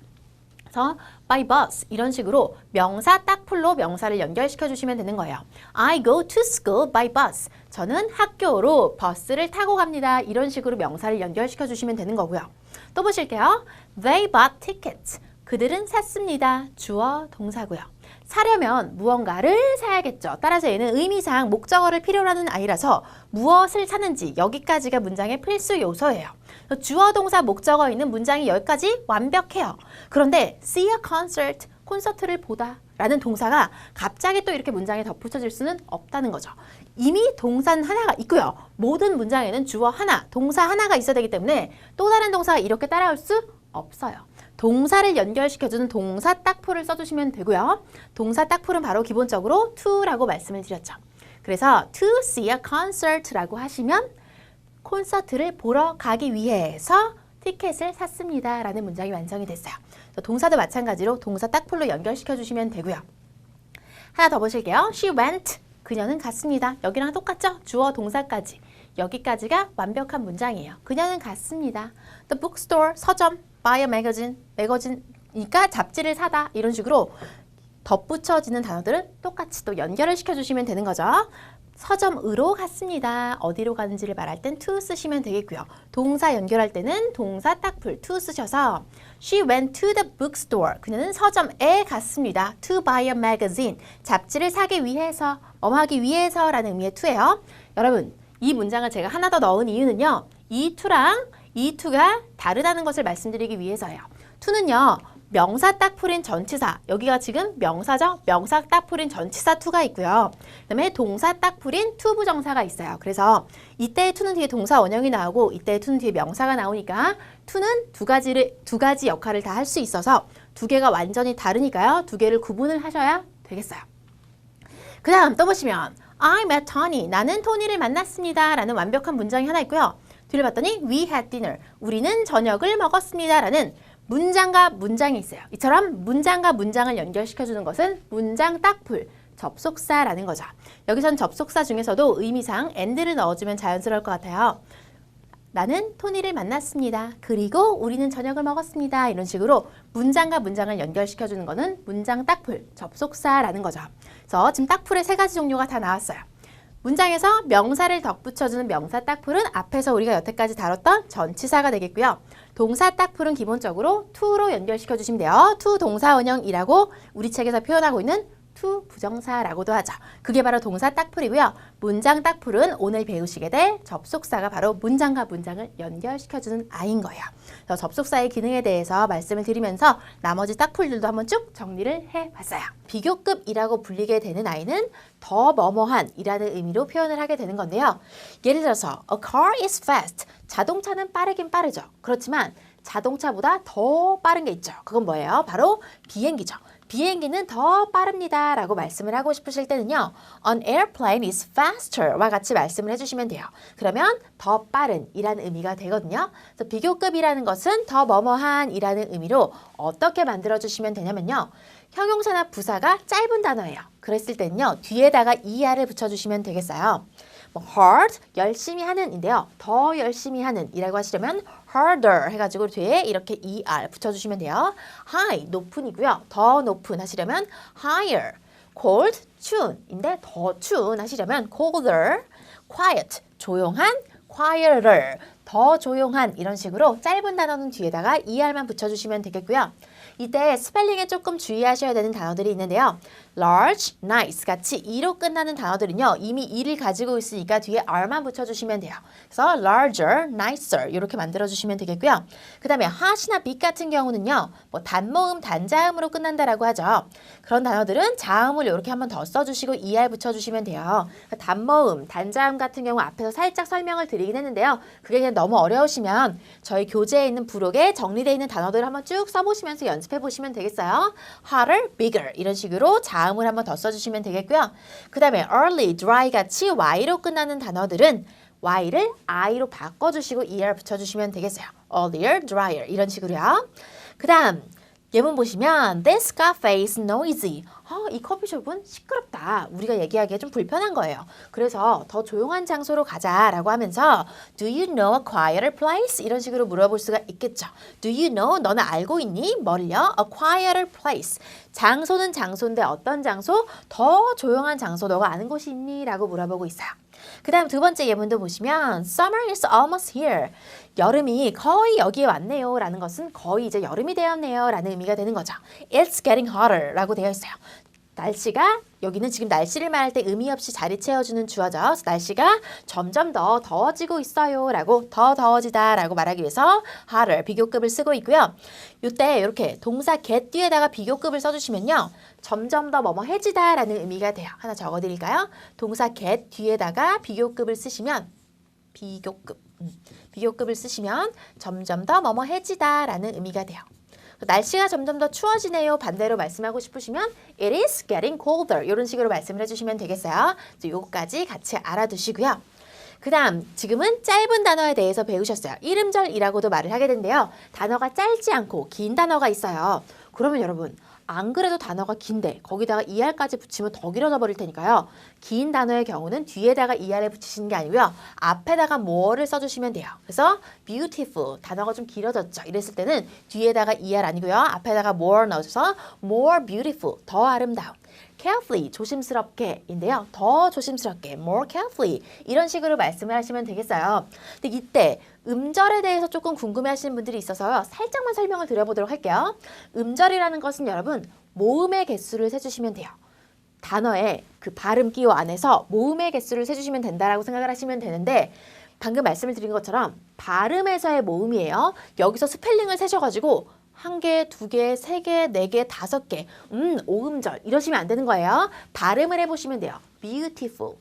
그래서 by bus 이런 식으로 명사 딱풀로 명사를 연결시켜 주시면 되는 거예요. I go to school by bus. 저는 학교로 버스를 타고 갑니다. 이런 식으로 명사를 연결시켜 주시면 되는 거고요. 또 보실게요. They bought tickets. 그들은 샀습니다. 주어 동사고요. 사려면 무언가를 사야겠죠. 따라서 얘는 의미상 목적어를 필요로 하는 아이라서 무엇을 사는지 여기까지가 문장의 필수 요소예요. 주어 동사 목적어 있는 문장이 여기까지 완벽해요. 그런데 see a concert, 콘서트를 보다 라는 동사가 갑자기 또 이렇게 문장에 덧붙여질 수는 없다는 거죠. 이미 동사는 하나가 있고요. 모든 문장에는 주어 하나, 동사 하나가 있어야 되기 때문에 또 다른 동사가 이렇게 따라올 수 없어요. 동사를 연결시켜주는 동사 딱풀을 써주시면 되고요. 동사 딱풀은 바로 기본적으로 to라고 말씀을 드렸죠. 그래서 to see a concert라고 하시면 콘서트를 보러 가기 위해서 티켓을 샀습니다. 라는 문장이 완성이 됐어요. 동사도 마찬가지로 동사 딱풀로 연결시켜주시면 되고요. 하나 더 보실게요. She went. 그녀는 갔습니다. 여기랑 똑같죠? 주어 동사까지. 여기까지가 완벽한 문장이에요. 그녀는 갔습니다. The bookstore, 서점. buy a magazine, 매거진이니까 잡지를 사다 이런 식으로 덧붙여지는 단어들은 똑같이 또 연결을 시켜주시면 되는 거죠. 서점으로 갔습니다. 어디로 가는지를 말할 땐 to 쓰시면 되겠고요. 동사 연결할 때는 동사 딱풀 to 쓰셔서 She went to the bookstore. 그녀는 서점에 갔습니다. To buy a magazine. 잡지를 사기 위해서, 하기 위해서라는 의미의 to예요. 여러분, 이 문장을 제가 하나 더 넣은 이유는요. 이 to랑 이 to가 다르다는 것을 말씀드리기 위해서예요. to는요. 명사 딱 풀인 전치사, 여기가 지금 명사죠? 명사 딱 풀인 전치사 to가 있고요. 그 다음에 동사 딱 풀인 to 부정사가 있어요. 그래서 이때의 to는 뒤에 동사 원형이 나오고 이때의 to는 뒤에 명사가 나오니까 to는 두 가지 역할을 다 할 수 있어서 두 개가 완전히 다르니까요. 두 개를 구분을 하셔야 되겠어요. 그 다음 또 보시면 I met Tony, 나는 토니를 만났습니다 라는 완벽한 문장이 하나 있고요. 뒤를 봤더니 We had dinner, 우리는 저녁을 먹었습니다 라는 문장과 문장이 있어요. 이처럼 문장과 문장을 연결시켜주는 것은 문장 딱풀, 접속사라는 거죠. 여기선 접속사 중에서도 의미상 and를 넣어주면 자연스러울 것 같아요. 나는 토니를 만났습니다. 그리고 우리는 저녁을 먹었습니다. 이런 식으로 문장과 문장을 연결시켜주는 거는 문장 딱풀, 접속사라는 거죠. 그래서 지금 딱풀의 세 가지 종류가 다 나왔어요. 문장에서 명사를 덧붙여주는 명사 딱풀은 앞에서 우리가 여태까지 다뤘던 전치사가 되겠고요. 동사 딱풀은 기본적으로 to로 연결시켜 주시면 돼요. to 동사 원형이라고 우리 책에서 표현하고 있는 to 부정사라고도 하죠. 그게 바로 동사 딱풀이고요. 문장 딱풀은 오늘 배우시게 될 접속사가 바로 문장과 문장을 연결시켜주는 아이인 거예요. 그래서 접속사의 기능에 대해서 말씀을 드리면서 나머지 딱풀들도 한번 쭉 정리를 해봤어요. 비교급이라고 불리게 되는 아이는 더 뭐뭐한 이라는 의미로 표현을 하게 되는 건데요. 예를 들어서 A car is fast. 자동차는 빠르긴 빠르죠. 그렇지만 자동차보다 더 빠른 게 있죠. 그건 뭐예요? 바로 비행기죠. 비행기는 더 빠릅니다 라고 말씀을 하고 싶으실 때는요. An airplane is faster 와 같이 말씀을 해주시면 돼요. 그러면 더 빠른 이라는 의미가 되거든요. 그래서 비교급이라는 것은 더 뭐뭐한 이라는 의미로 어떻게 만들어주시면 되냐면요. 형용사나 부사가 짧은 단어예요. 그랬을 때는요. 뒤에다가 er을 붙여주시면 되겠어요. hard, 열심히 하는인데요. 더 열심히 하는 이라고 하시려면 harder 해가지고 뒤에 이렇게 er 붙여주시면 돼요. high, 높은이고요. 더 높은 하시려면 higher. cold, 추운인데 더 추운 하시려면 colder. quiet, 조용한, quieter. 더 조용한 이런 식으로 짧은 단어는 뒤에다가 er만 붙여주시면 되겠고요. 이때 스펠링에 조금 주의하셔야 되는 단어들이 있는데요. large, nice 같이 e로 끝나는 단어들은요. 이미 e를 가지고 있으니까 뒤에 r만 붙여주시면 돼요. 그래서 larger, nicer 이렇게 만들어주시면 되겠고요. 그 다음에 hot이나 big 같은 경우는요. 뭐 단모음, 단자음으로 끝난다라고 하죠. 그런 단어들은 자음을 이렇게 한번 더 써주시고 er 붙여주시면 돼요. 단모음, 단자음 같은 경우 앞에서 살짝 설명을 드리긴 했는데요. 그게 그냥 너무 어려우시면 저희 교재에 있는 부록에 정리되어 있는 단어들을 한번 쭉 써보시면서 연습해 보시면 되겠어요. hotter, bigger 이런 식으로 자음을 한번 더 써주시면 되겠고요. 그 다음에 early, dry 같이 y로 끝나는 단어들은 y를 i로 바꿔주시고 er 붙여주시면 되겠어요. earlier, drier 이런 식으로요. 그 다음 예문 보시면 This cafe is noisy. 이 커피숍은 시끄럽다. 우리가 얘기하기에 좀 불편한 거예요. 그래서 더 조용한 장소로 가자라고 하면서 Do you know a quieter place? 이런 식으로 물어볼 수가 있겠죠. Do you know? 너는 알고 있니? 뭐를요? A quieter place. 장소는 장소인데 어떤 장소? 더 조용한 장소 너가 아는 곳이 있니? 라고 물어보고 있어요. 그 다음 두 번째 예문도 보시면 Summer is almost here. 여름이 거의 여기에 왔네요 라는 것은 거의 이제 여름이 되었네요 라는 의미가 되는 거죠. It's getting hotter 라고 되어 있어요. 날씨가 여기는 지금 날씨를 말할 때 의미 없이 자리 채워주는 주어죠. 그래서 날씨가 점점 더 더워지고 있어요 라고 더 더워지다 라고 말하기 위해서 hotter 비교급을 쓰고 있고요. 이때 이렇게 동사 get 뒤에다가 비교급을 써주시면요. 점점 더 뭐뭐해지다 라는 의미가 돼요. 하나 적어드릴까요? 동사 get 뒤에다가 비교급을 쓰시면 비교급을 쓰시면 점점 더 뭐뭐해지다 라는 의미가 돼요. 날씨가 점점 더 추워지네요. 반대로 말씀하고 싶으시면 It is getting colder. 이런 식으로 말씀을 해주시면 되겠어요. 요거까지 같이 알아두시고요. 그 다음 지금은 짧은 단어에 대해서 배우셨어요. 이름절이라고도 말을 하게 된대요. 단어가 짧지 않고 긴 단어가 있어요. 그러면 여러분 안 그래도 단어가 긴데 거기다가 er까지 붙이면 더 길어져 버릴 테니까요. 긴 단어의 경우는 뒤에다가 er을 붙이시는 게 아니고요. 앞에다가 more를 써주시면 돼요. 그래서 beautiful 단어가 좀 길어졌죠. 이랬을 때는 뒤에다가 er 아니고요. 앞에다가 more 넣어줘서 more beautiful 더 아름다운. carefully 조심스럽게인데요. 더 조심스럽게 more carefully 이런 식으로 말씀을 하시면 되겠어요. 근데 이때 음절에 대해서 조금 궁금해하시는 분들이 있어서요. 살짝만 설명을 드려보도록 할게요. 음절이라는 것은 여러분 모음의 개수를 세주시면 돼요. 단어에 그 발음 기호 안에서 모음의 개수를 세주시면 된다라고 생각을 하시면 되는데 방금 말씀을 드린 것처럼 발음에서의 모음이에요. 여기서 스펠링을 세셔가지고 한 개, 두 개, 세 개, 네 개, 다섯 개. 오음절 이러시면 안 되는 거예요. 발음을 해보시면 돼요. beautiful,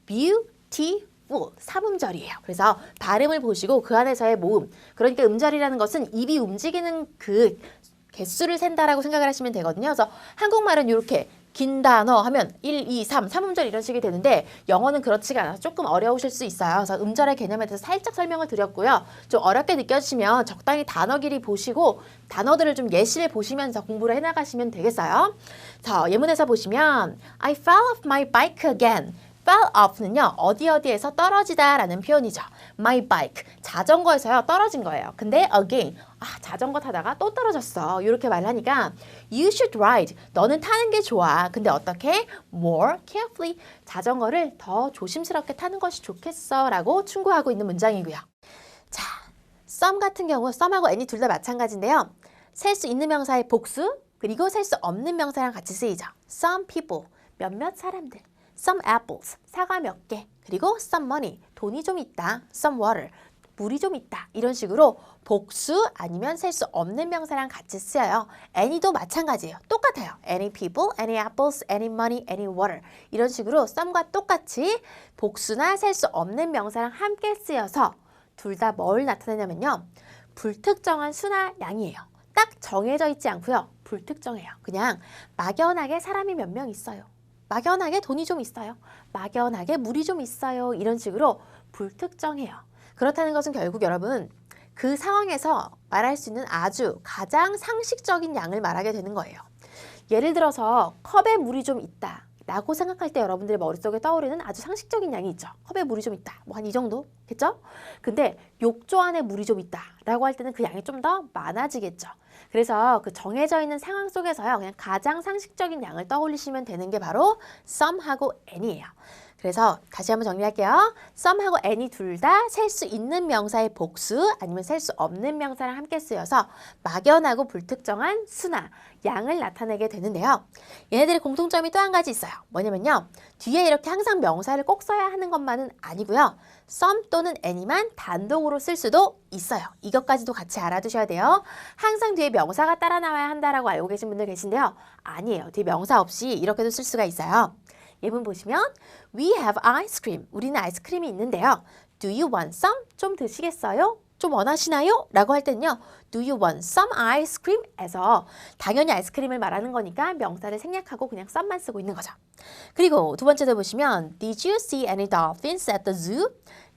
beautiful. 삼음절이에요. 그래서 발음을 보시고 그 안에서의 모음. 그러니까 음절이라는 것은 입이 움직이는 그 개수를 센다라고 생각을 하시면 되거든요. 그래서 한국말은 이렇게 긴 단어 하면 1, 2, 3, 3음절 이런 식이 되는데 영어는 그렇지가 않아서 조금 어려우실 수 있어요. 그래서 음절의 개념에 대해서 살짝 설명을 드렸고요. 좀 어렵게 느껴지시면 적당히 단어 길이 보시고 단어들을 좀 예시를 보시면서 공부를 해나가시면 되겠어요. 자, 예문에서 보시면 I fell off my bike again. fell off는요. 어디에서 떨어지다 라는 표현이죠. my bike, 자전거에서요. 떨어진 거예요. 근데 again, 자전거 타다가 또 떨어졌어. 이렇게 말을 하니까 you should ride, 너는 타는 게 좋아. 근데 어떻게? more carefully, 자전거를 더 조심스럽게 타는 것이 좋겠어 라고 충고하고 있는 문장이고요. 자, some 같은 경우 some하고 any 둘 다 마찬가지인데요. 셀 수 있는 명사의 복수, 그리고 셀 수 없는 명사랑 같이 쓰이죠. some people, 몇몇 사람들. some apples, 사과 몇 개, 그리고 some money, 돈이 좀 있다, some water, 물이 좀 있다. 이런 식으로 복수 아니면 셀 수 없는 명사랑 같이 쓰여요. any도 마찬가지예요. 똑같아요. any people, any apples, any money, any water. 이런 식으로 some과 똑같이 복수나 셀 수 없는 명사랑 함께 쓰여서 둘 다 뭘 나타내냐면요. 불특정한 수나 양이에요. 딱 정해져 있지 않고요. 불특정해요. 그냥 막연하게 사람이 몇 명 있어요. 막연하게 돈이 좀 있어요. 막연하게 물이 좀 있어요. 이런 식으로 불특정해요. 그렇다는 것은 결국 여러분 그 상황에서 말할 수 있는 아주 가장 상식적인 양을 말하게 되는 거예요. 예를 들어서 컵에 물이 좀 있다 라고 생각할 때 여러분들의 머릿속에 떠오르는 아주 상식적인 양이 있죠. 컵에 물이 좀 있다. 뭐 한 이 정도겠죠? 근데 욕조 안에 물이 좀 있다 라고 할 때는 그 양이 좀 더 많아지겠죠. 그래서 그 정해져 있는 상황 속에서요. 그냥 가장 상식적인 양을 떠올리시면 되는 게 바로 some하고 any예요. 그래서 다시 한번 정리할게요. some하고 any 둘 다 셀 수 있는 명사의 복수 아니면 셀 수 없는 명사랑 함께 쓰여서 막연하고 불특정한 수나 양을 나타내게 되는데요. 얘네들의 공통점이 또 한 가지 있어요. 뭐냐면요. 뒤에 이렇게 항상 명사를 꼭 써야 하는 것만은 아니고요. some 또는 any만 단독으로 쓸 수도 있어요. 이것까지도 같이 알아두셔야 돼요. 항상 뒤에 명사가 따라 나와야 한다라고 알고 계신 분들 계신데요. 아니에요. 뒤에 명사 없이 이렇게도 쓸 수가 있어요. 예문 보시면 We have ice cream. 우리는 아이스크림이 있는데요. Do you want some? 좀 드시겠어요? 좀 원하시나요? 라고 할 때는요. Do you want some ice cream? 에서 당연히 아이스크림을 말하는 거니까 명사를 생략하고 그냥 some만 쓰고 있는 거죠. 그리고 두 번째도 보시면 Did you see any dolphins at the zoo?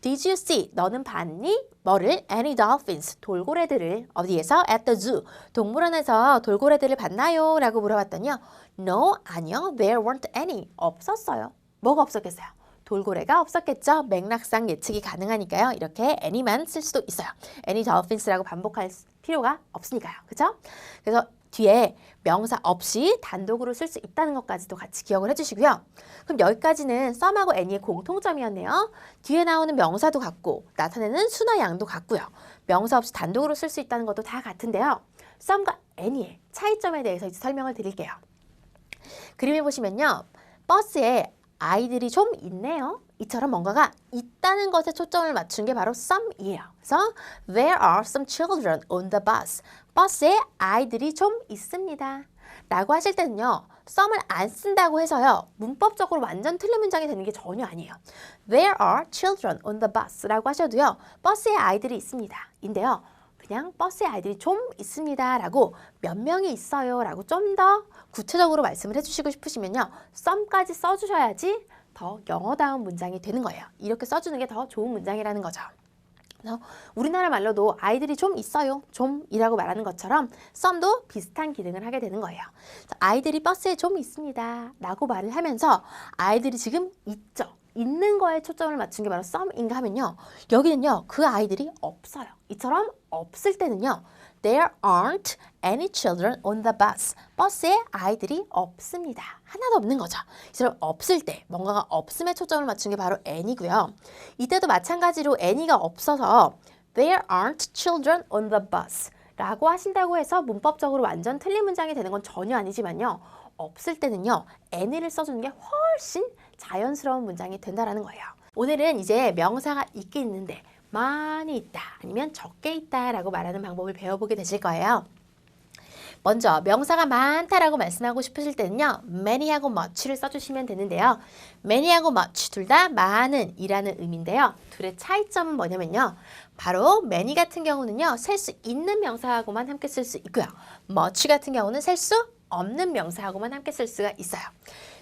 Did you see? 너는 봤니? 뭐를? Any dolphins? 돌고래들을 어디에서? At the zoo. 동물원에서 돌고래들을 봤나요? 라고 물어봤더니요. No, 아니요. There weren't any. 없었어요. 뭐가 없었겠어요? 돌고래가 없었겠죠. 맥락상 예측이 가능하니까요. 이렇게 any만 쓸 수도 있어요. any dolphins라고 반복할 필요가 없으니까요. 그렇죠? 그래서 뒤에 명사 없이 단독으로 쓸 수 있다는 것까지도 같이 기억을 해주시고요. 그럼 여기까지는 some하고 any의 공통점이었네요. 뒤에 나오는 명사도 같고 나타내는 수나 양도 같고요. 명사 없이 단독으로 쓸 수 있다는 것도 다 같은데요. some과 any의 차이점에 대해서 이제 설명을 드릴게요. 그림을 보시면요. 버스에 아이들이 좀 있네요. 이처럼 뭔가가 있다는 것에 초점을 맞춘 게 바로 some이에요. 그래서 There are some children on the bus. 버스에 아이들이 좀 있습니다. 라고 하실 때는요. some을 안 쓴다고 해서요. 문법적으로 완전 틀린 문장이 되는 게 전혀 아니에요. There are children on the bus 라고 하셔도요. 버스에 아이들이 있습니다. 인데요. 그냥 버스에 아이들이 좀 있습니다 라고 몇 명이 있어요 라고 좀 더 구체적으로 말씀을 해주시고 싶으시면요. some까지 써주셔야지 더 영어다운 문장이 되는 거예요. 이렇게 써주는 게 더 좋은 문장이라는 거죠. 그래서 우리나라 말로도 아이들이 좀 있어요. 좀이라고 말하는 것처럼 some도 비슷한 기능을 하게 되는 거예요. 아이들이 버스에 좀 있습니다 라고 말을 하면서 아이들이 지금 있죠. 있는 거에 초점을 맞춘 게 바로 some인가 하면요. 여기는요. 그 아이들이 없어요. 이처럼 없을 때는요. There aren't any children on the bus. 버스에 아이들이 없습니다. 하나도 없는 거죠. 이처럼 없을 때 뭔가가 없음에 초점을 맞춘 게 바로 any고요. 이때도 마찬가지로 any가 없어서 There aren't children on the bus 라고 하신다고 해서 문법적으로 완전 틀린 문장이 되는 건 전혀 아니지만요. 없을 때는요. any를 써주는 게 훨씬 자연스러운 문장이 된다라는 거예요. 오늘은 이제 명사가 있긴 있는데 많이 있다 아니면 적게 있다 라고 말하는 방법을 배워보게 되실 거예요. 먼저 명사가 많다라고 말씀하고 싶으실 때는요. many하고 much를 써주시면 되는데요. many하고 much 둘 다 많은 이라는 의미인데요. 둘의 차이점은 뭐냐면요. 바로 many 같은 경우는요. 셀 수 있는 명사하고만 함께 쓸 수 있고요. much 같은 경우는 셀 수 없는 명사하고만 함께 쓸 수가 있어요.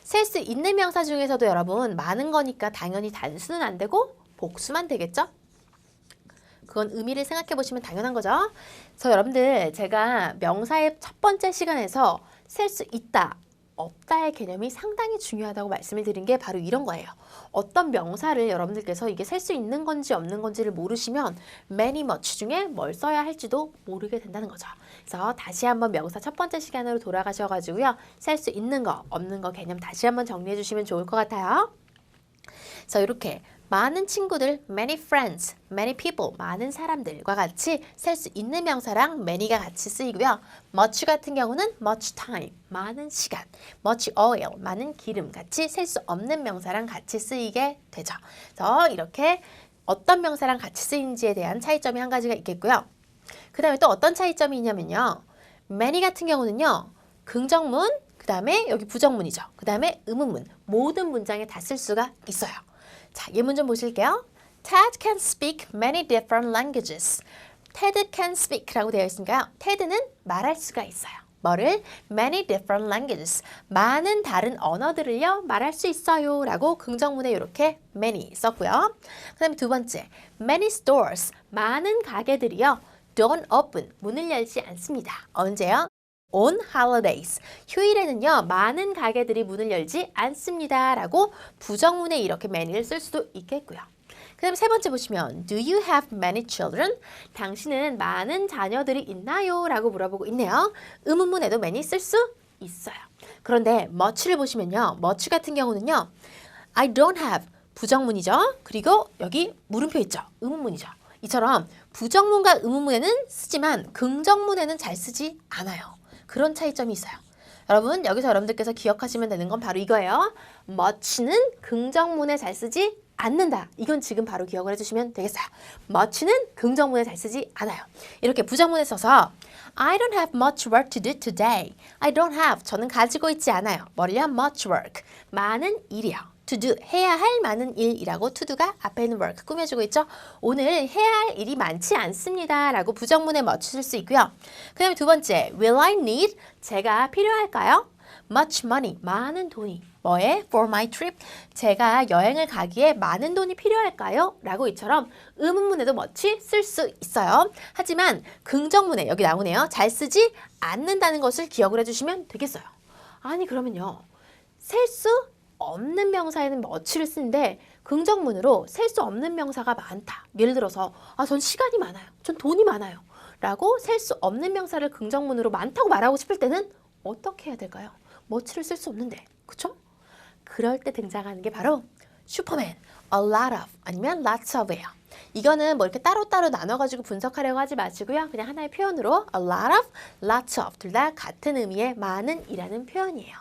셀 수 있는 명사 중에서도 여러분 많은 거니까 당연히 단수는 안 되고 복수만 되겠죠? 그건 의미를 생각해 보시면 당연한 거죠. 그래서 여러분들 제가 명사의 첫 번째 시간에서 셀 수 있다, 없다의 개념이 상당히 중요하다고 말씀을 드린 게 바로 이런 거예요. 어떤 명사를 여러분들께서 이게 셀 수 있는 건지 없는 건지를 모르시면 many, much 중에 뭘 써야 할지도 모르게 된다는 거죠. 그래서 다시 한번 명사 첫 번째 시간으로 돌아가셔가지고요. 셀 수 있는 거, 없는 거 개념 다시 한번 정리해 주시면 좋을 것 같아요. 그래서 이렇게 많은 친구들, many friends, many people, 많은 사람들과 같이 셀 수 있는 명사랑 many가 같이 쓰이고요. much 같은 경우는 much time, 많은 시간, much oil, 많은 기름 같이 셀 수 없는 명사랑 같이 쓰이게 되죠. 그래서 이렇게 어떤 명사랑 같이 쓰이는지에 대한 차이점이 한 가지가 있겠고요. 그 다음에 또 어떤 차이점이 있냐면요. many 같은 경우는요. 긍정문, 그 다음에 여기 부정문이죠. 그 다음에 의문문, 모든 문장에 다 쓸 수가 있어요. 자, 예문 좀 보실게요. Ted can speak many different languages. Ted can speak라고 되어 있으니까요. Ted는 말할 수가 있어요. 뭐를? Many different languages. 많은 다른 언어들을요. 말할 수 있어요. 라고 긍정문에 이렇게 many 썼고요. 그 다음에 두 번째. Many stores. 많은 가게들이요. Don't open. 문을 열지 않습니다. 언제요? On holidays. 휴일에는요. 많은 가게들이 문을 열지 않습니다. 라고 부정문에 이렇게 many를 쓸 수도 있겠고요. 그 다음에 세 번째 보시면 Do you have many children? 당신은 많은 자녀들이 있나요? 라고 물어보고 있네요. 의문문에도 many 쓸 수 있어요. 그런데 much를 보시면요. much 같은 경우는요. I don't have 부정문이죠. 그리고 여기 물음표 있죠. 의문문이죠. 이처럼 부정문과 의문문에는 쓰지만 긍정문에는 잘 쓰지 않아요. 그런 차이점이 있어요. 여러분 여기서 여러분들께서 기억하시면 되는 건 바로 이거예요. much는 긍정문에 잘 쓰지 않는다. 이건 지금 바로 기억을 해주시면 되겠어요. much는 긍정문에 잘 쓰지 않아요. 이렇게 부정문에 써서 I don't have much work to do today. I don't have, 저는 가지고 있지 않아요. 뭐를요? much work, 많은 일이요. to do, 해야 할 많은 일이라고 to do가 앞에 있는 work 꾸며주고 있죠. 오늘 해야 할 일이 많지 않습니다. 라고 부정문에 much 쓸 수 있고요. 그 다음에 두 번째, will I need, 제가 필요할까요? much money, 많은 돈이. 뭐에? For my trip, 제가 여행을 가기에 많은 돈이 필요할까요? 라고 이처럼 의문문에도 much 쓸 수 있어요. 하지만 긍정문에 여기 나오네요. 잘 쓰지 않는다는 것을 기억을 해주시면 되겠어요. 아니 그러면요. 셀 수 없는 명사에는 much를 쓰는데 긍정문으로 셀 수 없는 명사가 많다. 예를 들어서 전 시간이 많아요. 전 돈이 많아요. 라고 셀 수 없는 명사를 긍정문으로 많다고 말하고 싶을 때는 어떻게 해야 될까요? much를 쓸 수 없는데. 그쵸? 그럴 때 등장하는 게 바로 슈퍼맨, a lot of 아니면 lots of예요. 이거는 뭐 이렇게 따로따로 나눠가지고 분석하려고 하지 마시고요. 그냥 하나의 표현으로 a lot of, lots of 둘 다 같은 의미의 많은 이라는 표현이에요.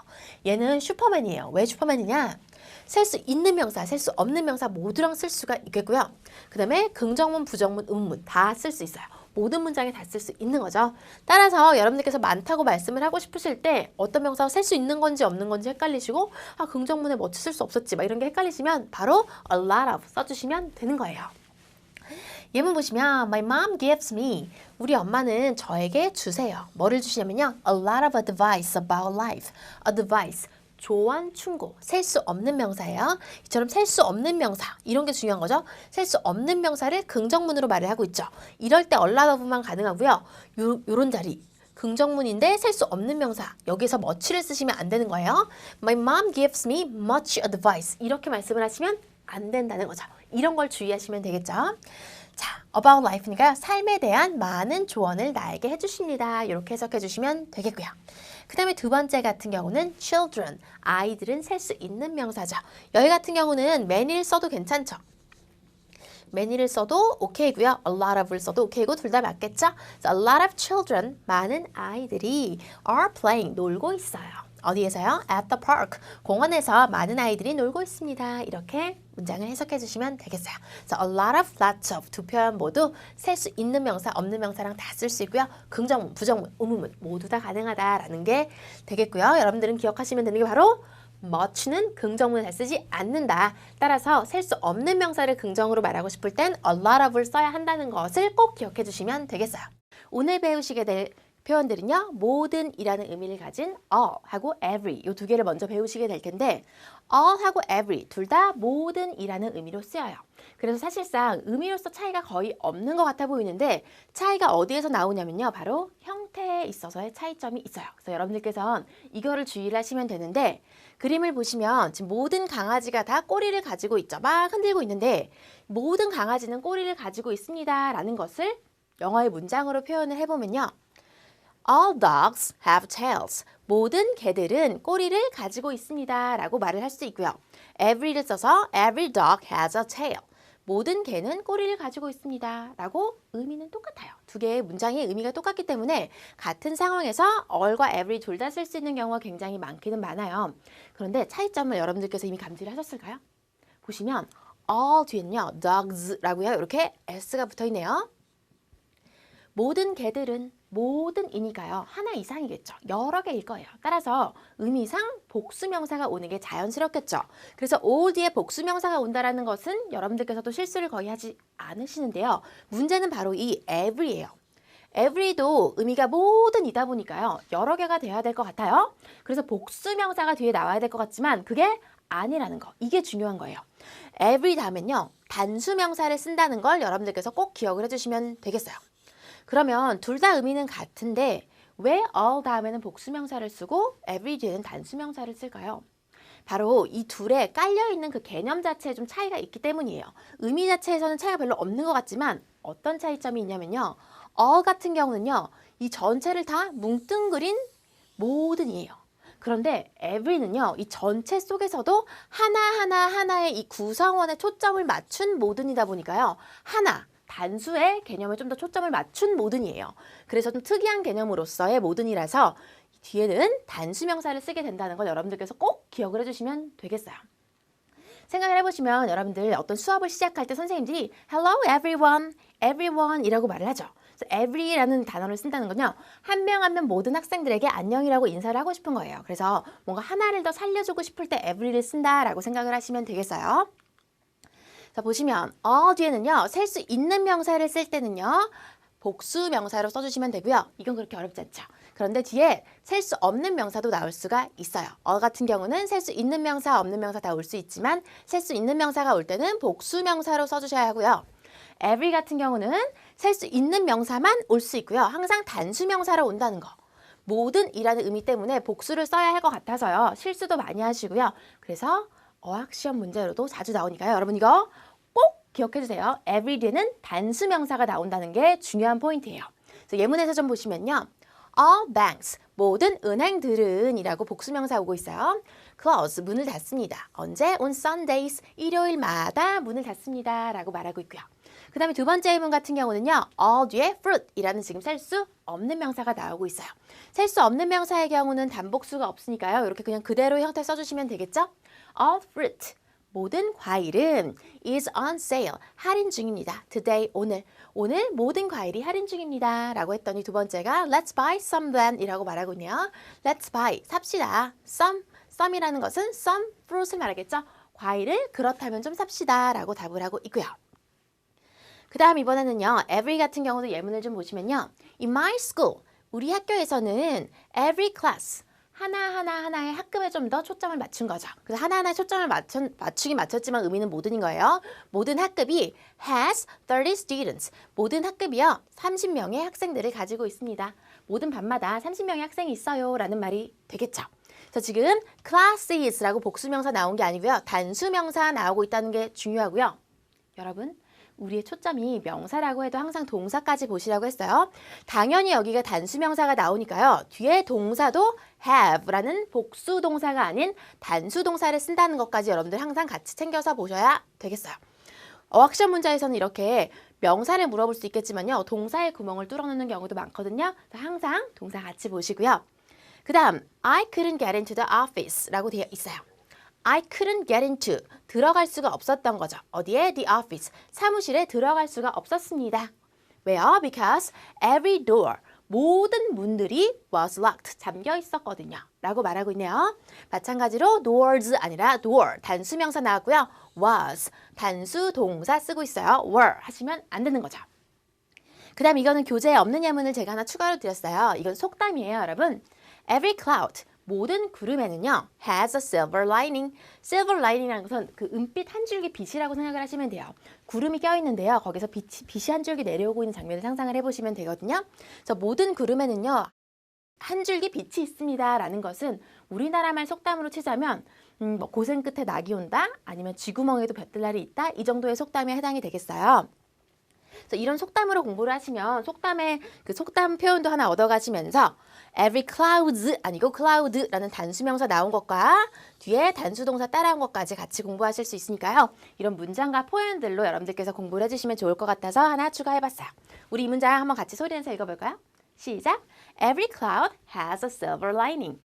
얘는 슈퍼맨이에요. 왜 슈퍼맨이냐? 셀 수 있는 명사, 셀 수 없는 명사 모두랑 쓸 수가 있겠고요. 그 다음에 긍정문, 부정문, 의문문 다 쓸 수 있어요. 모든 문장에 다 쓸 수 있는 거죠. 따라서 여러분들께서 많다고 말씀을 하고 싶으실 때 어떤 명사가 셀 수 있는 건지 없는 건지 헷갈리시고 긍정문에 much 쓸 수 없었지 막 이런 게 헷갈리시면 바로 a lot of 써주시면 되는 거예요. 예문 보시면 My mom gives me, 우리 엄마는 저에게 주세요. 뭐를 주시냐면요. A lot of advice about life. Advice, 조언, 충고, 셀 수 없는 명사예요. 이처럼 셀 수 없는 명사, 이런 게 중요한 거죠. 셀 수 없는 명사를 긍정문으로 말을 하고 있죠. 이럴 때 a lot of만 가능하고요. 요런 자리, 긍정문인데 셀 수 없는 명사, 여기서 much를 쓰시면 안 되는 거예요. My mom gives me much advice. 이렇게 말씀을 하시면 안 된다는 거죠. 이런 걸 주의하시면 되겠죠. 자, about life니까 삶에 대한 많은 조언을 나에게 해주십니다. 이렇게 해석해 주시면 되겠고요. 그 다음에 두 번째 같은 경우는 children, 아이들은 셀 수 있는 명사죠. 여기 같은 경우는 many를 써도 괜찮죠. many를 써도 오케이고요. a lot of를 써도 오케이고 둘 다 맞겠죠. So, a lot of children, 많은 아이들이 are playing, 놀고 있어요. 어디에서요? At the park, 공원에서 많은 아이들이 놀고 있습니다. 이렇게 문장을 해석해 주시면 되겠어요. 그래서 a lot of, lots of 두 표현 모두 셀 수 있는 명사, 없는 명사랑 다 쓸 수 있고요. 긍정문, 부정문, 의문문 모두 다 가능하다라는 게 되겠고요. 여러분들은 기억하시면 되는 게 바로 much는 긍정문을 잘 쓰지 않는다. 따라서 셀 수 없는 명사를 긍정으로 말하고 싶을 땐 a lot of를 써야 한다는 것을 꼭 기억해 주시면 되겠어요. 오늘 배우시게 될 표현들은요. 모든이라는 의미를 가진 all 하고 every 이 두 개를 먼저 배우시게 될 텐데 all 하고 every 둘 다 모든이라는 의미로 쓰여요. 그래서 사실상 의미로서 차이가 거의 없는 것 같아 보이는데 차이가 어디에서 나오냐면요. 바로 형태에 있어서의 차이점이 있어요. 그래서 여러분들께서는 이거를 주의를 하시면 되는데 그림을 보시면 지금 모든 강아지가 다 꼬리를 가지고 있죠. 막 흔들고 있는데 모든 강아지는 꼬리를 가지고 있습니다. 라는 것을 영어의 문장으로 표현을 해보면요. All dogs have tails. 모든 개들은 꼬리를 가지고 있습니다. 라고 말을 할 수 있고요. Every를 써서 every dog has a tail. 모든 개는 꼬리를 가지고 있습니다. 라고 의미는 똑같아요. 두 개의 문장의 의미가 똑같기 때문에 같은 상황에서 all과 every 둘 다 쓸 수 있는 경우가 굉장히 많기는 많아요. 그런데 차이점을 여러분들께서 이미 감지를 하셨을까요? 보시면 all 뒤에는요. dogs라고요. 이렇게 s가 붙어 있네요. 모든 개들은 모든이니까요. 하나 이상이겠죠. 여러 개일 거예요. 따라서 의미상 복수명사가 오는 게 자연스럽겠죠. 그래서 all 뒤에 복수명사가 온다는 것은 여러분들께서도 실수를 거의 하지 않으시는데요. 문제는 바로 이 every예요. every도 의미가 모든이다 보니까요. 여러 개가 돼야 될 것 같아요. 그래서 복수명사가 뒤에 나와야 될 것 같지만 그게 아니라는 거. 이게 중요한 거예요. every 다음엔요. 단수명사를 쓴다는 걸 여러분들께서 꼭 기억을 해주시면 되겠어요. 그러면 둘 다 의미는 같은데 왜 all 다음에는 복수명사를 쓰고 every 뒤에는 단수명사를 쓸까요? 바로 이 둘에 깔려있는 그 개념 자체에 좀 차이가 있기 때문이에요. 의미 자체에서는 차이가 별로 없는 것 같지만 어떤 차이점이 있냐면요. all 같은 경우는요. 이 전체를 다 뭉뚱그린 모든이에요. 그런데 every는요. 이 전체 속에서도 하나의 이 구성원에 초점을 맞춘 모든이다 보니까요. 하나. 단수의 개념에 좀 더 초점을 맞춘 모든이에요. 그래서 좀 특이한 개념으로서의 모든이라서 뒤에는 단수명사를 쓰게 된다는 걸 여러분들께서 꼭 기억을 해주시면 되겠어요. 생각을 해보시면 여러분들 어떤 수업을 시작할 때 선생님들이 Hello everyone, everyone 이라고 말을 하죠. 그래서 every라는 단어를 쓴다는 건요. 한 명 한 명 모든 학생들에게 안녕이라고 인사를 하고 싶은 거예요. 그래서 뭔가 하나를 더 살려주고 싶을 때 every를 쓴다라고 생각을 하시면 되겠어요. 자, 보시면 all 뒤에는요. 셀 수 있는 명사를 쓸 때는요. 복수 명사로 써주시면 되고요. 이건 그렇게 어렵지 않죠. 그런데 뒤에 셀 수 없는 명사도 나올 수가 있어요. all 같은 경우는 셀 수 있는 명사, 없는 명사 다 올 수 있지만 셀 수 있는 명사가 올 때는 복수 명사로 써주셔야 하고요. every 같은 경우는 셀 수 있는 명사만 올 수 있고요. 항상 단수 명사로 온다는 거. 모든이라는 의미 때문에 복수를 써야 할 것 같아서요. 실수도 많이 하시고요. 그래서 어학시험 문제로도 자주 나오니까요. 여러분 이거 꼭 기억해 주세요. every 뒤에는 단수 명사가 나온다는 게 중요한 포인트예요. 그래서 예문에서 좀 보시면요. all banks, 모든 은행들은 이라고 복수명사 오고 있어요. close, 문을 닫습니다. 언제? on Sundays, 일요일마다 문을 닫습니다. 라고 말하고 있고요. 그 다음에 두 번째 예문 같은 경우는요. all 뒤에 fruit 이라는 지금 셀 수 없는 명사가 나오고 있어요. 셀 수 없는 명사의 경우는 단복수가 없으니까요. 이렇게 그냥 그대로 형태 써주시면 되겠죠? all fruit, 모든 과일은 is on sale, 할인 중입니다. today, 오늘 모든 과일이 할인 중입니다. 라고 했더니 두 번째가 let's buy some then 이라고 말하고 있네요. let's buy, 삽시다. some이라는 것은 some fruit을 말하겠죠. 과일을 그렇다면 좀 삽시다. 라고 답을 하고 있고요. 그 다음 이번에는요. every 같은 경우도 예문을 좀 보시면요. in my school, 우리 학교에서는 every class, 하나의 학급에 좀 더 초점을 맞춘 거죠. 그래서 하나하나에 초점을 맞추긴 맞췄지만 의미는 모든인 거예요. 모든 학급이 has 30 students. 모든 학급이요. 30명의 학생들을 가지고 있습니다. 모든 반마다 30명의 학생이 있어요. 라는 말이 되겠죠. 그래서 지금 classes라고 복수명사 나온 게 아니고요. 단수명사 나오고 있다는 게 중요하고요. 여러분. 우리의 초점이 명사라고 해도 항상 동사까지 보시라고 했어요. 당연히 여기가 단수명사가 나오니까요. 뒤에 동사도 have라는 복수동사가 아닌 단수동사를 쓴다는 것까지 여러분들 항상 같이 챙겨서 보셔야 되겠어요. 어학시험 문제에서는 이렇게 명사를 물어볼 수 있겠지만요. 동사의 구멍을 뚫어놓는 경우도 많거든요. 항상 동사 같이 보시고요. 그 다음 I couldn't get into the office 라고 되어 있어요. I couldn't get into. 들어갈 수가 없었던 거죠. 어디에? The office. 사무실에 들어갈 수가 없었습니다. 왜요? Because every door. 모든 문들이 was locked. 잠겨 있었거든요. 라고 말하고 있네요. 마찬가지로 doors 아니라 door. 단수 명사 나왔고요. was. 단수 동사 쓰고 있어요. were 하시면 안 되는 거죠. 그 다음 이거는 교재에 없는 예문을 제가 하나 추가로 드렸어요. 이건 속담이에요, 여러분. Every cloud. 모든 구름에는요. has a silver lining. silver lining이라는 것은 그 은빛 한 줄기 빛이라고 생각을 하시면 돼요. 구름이 껴있는데요. 거기서 빛이 한 줄기 내려오고 있는 장면을 상상을 해보시면 되거든요. 그래서 모든 구름에는요. 한 줄기 빛이 있습니다. 라는 것은 우리나라말 속담으로 치자면 뭐 고생 끝에 낙이 온다. 아니면 쥐구멍에도 볕들날이 있다. 이 정도의 속담에 해당이 되겠어요. 그래서 이런 속담으로 공부를 하시면 속담의 그 속담 표현도 하나 얻어가시면서 every clouds 아니고 cloud라는 단수명사 나온 것과 뒤에 단수동사 따라온 것까지 같이 공부하실 수 있으니까요. 이런 문장과 표현들로 여러분들께서 공부를 해주시면 좋을 것 같아서 하나 추가해봤어요. 우리 이 문장 한번 같이 소리내서 읽어볼까요? 시작! Every cloud has a silver lining.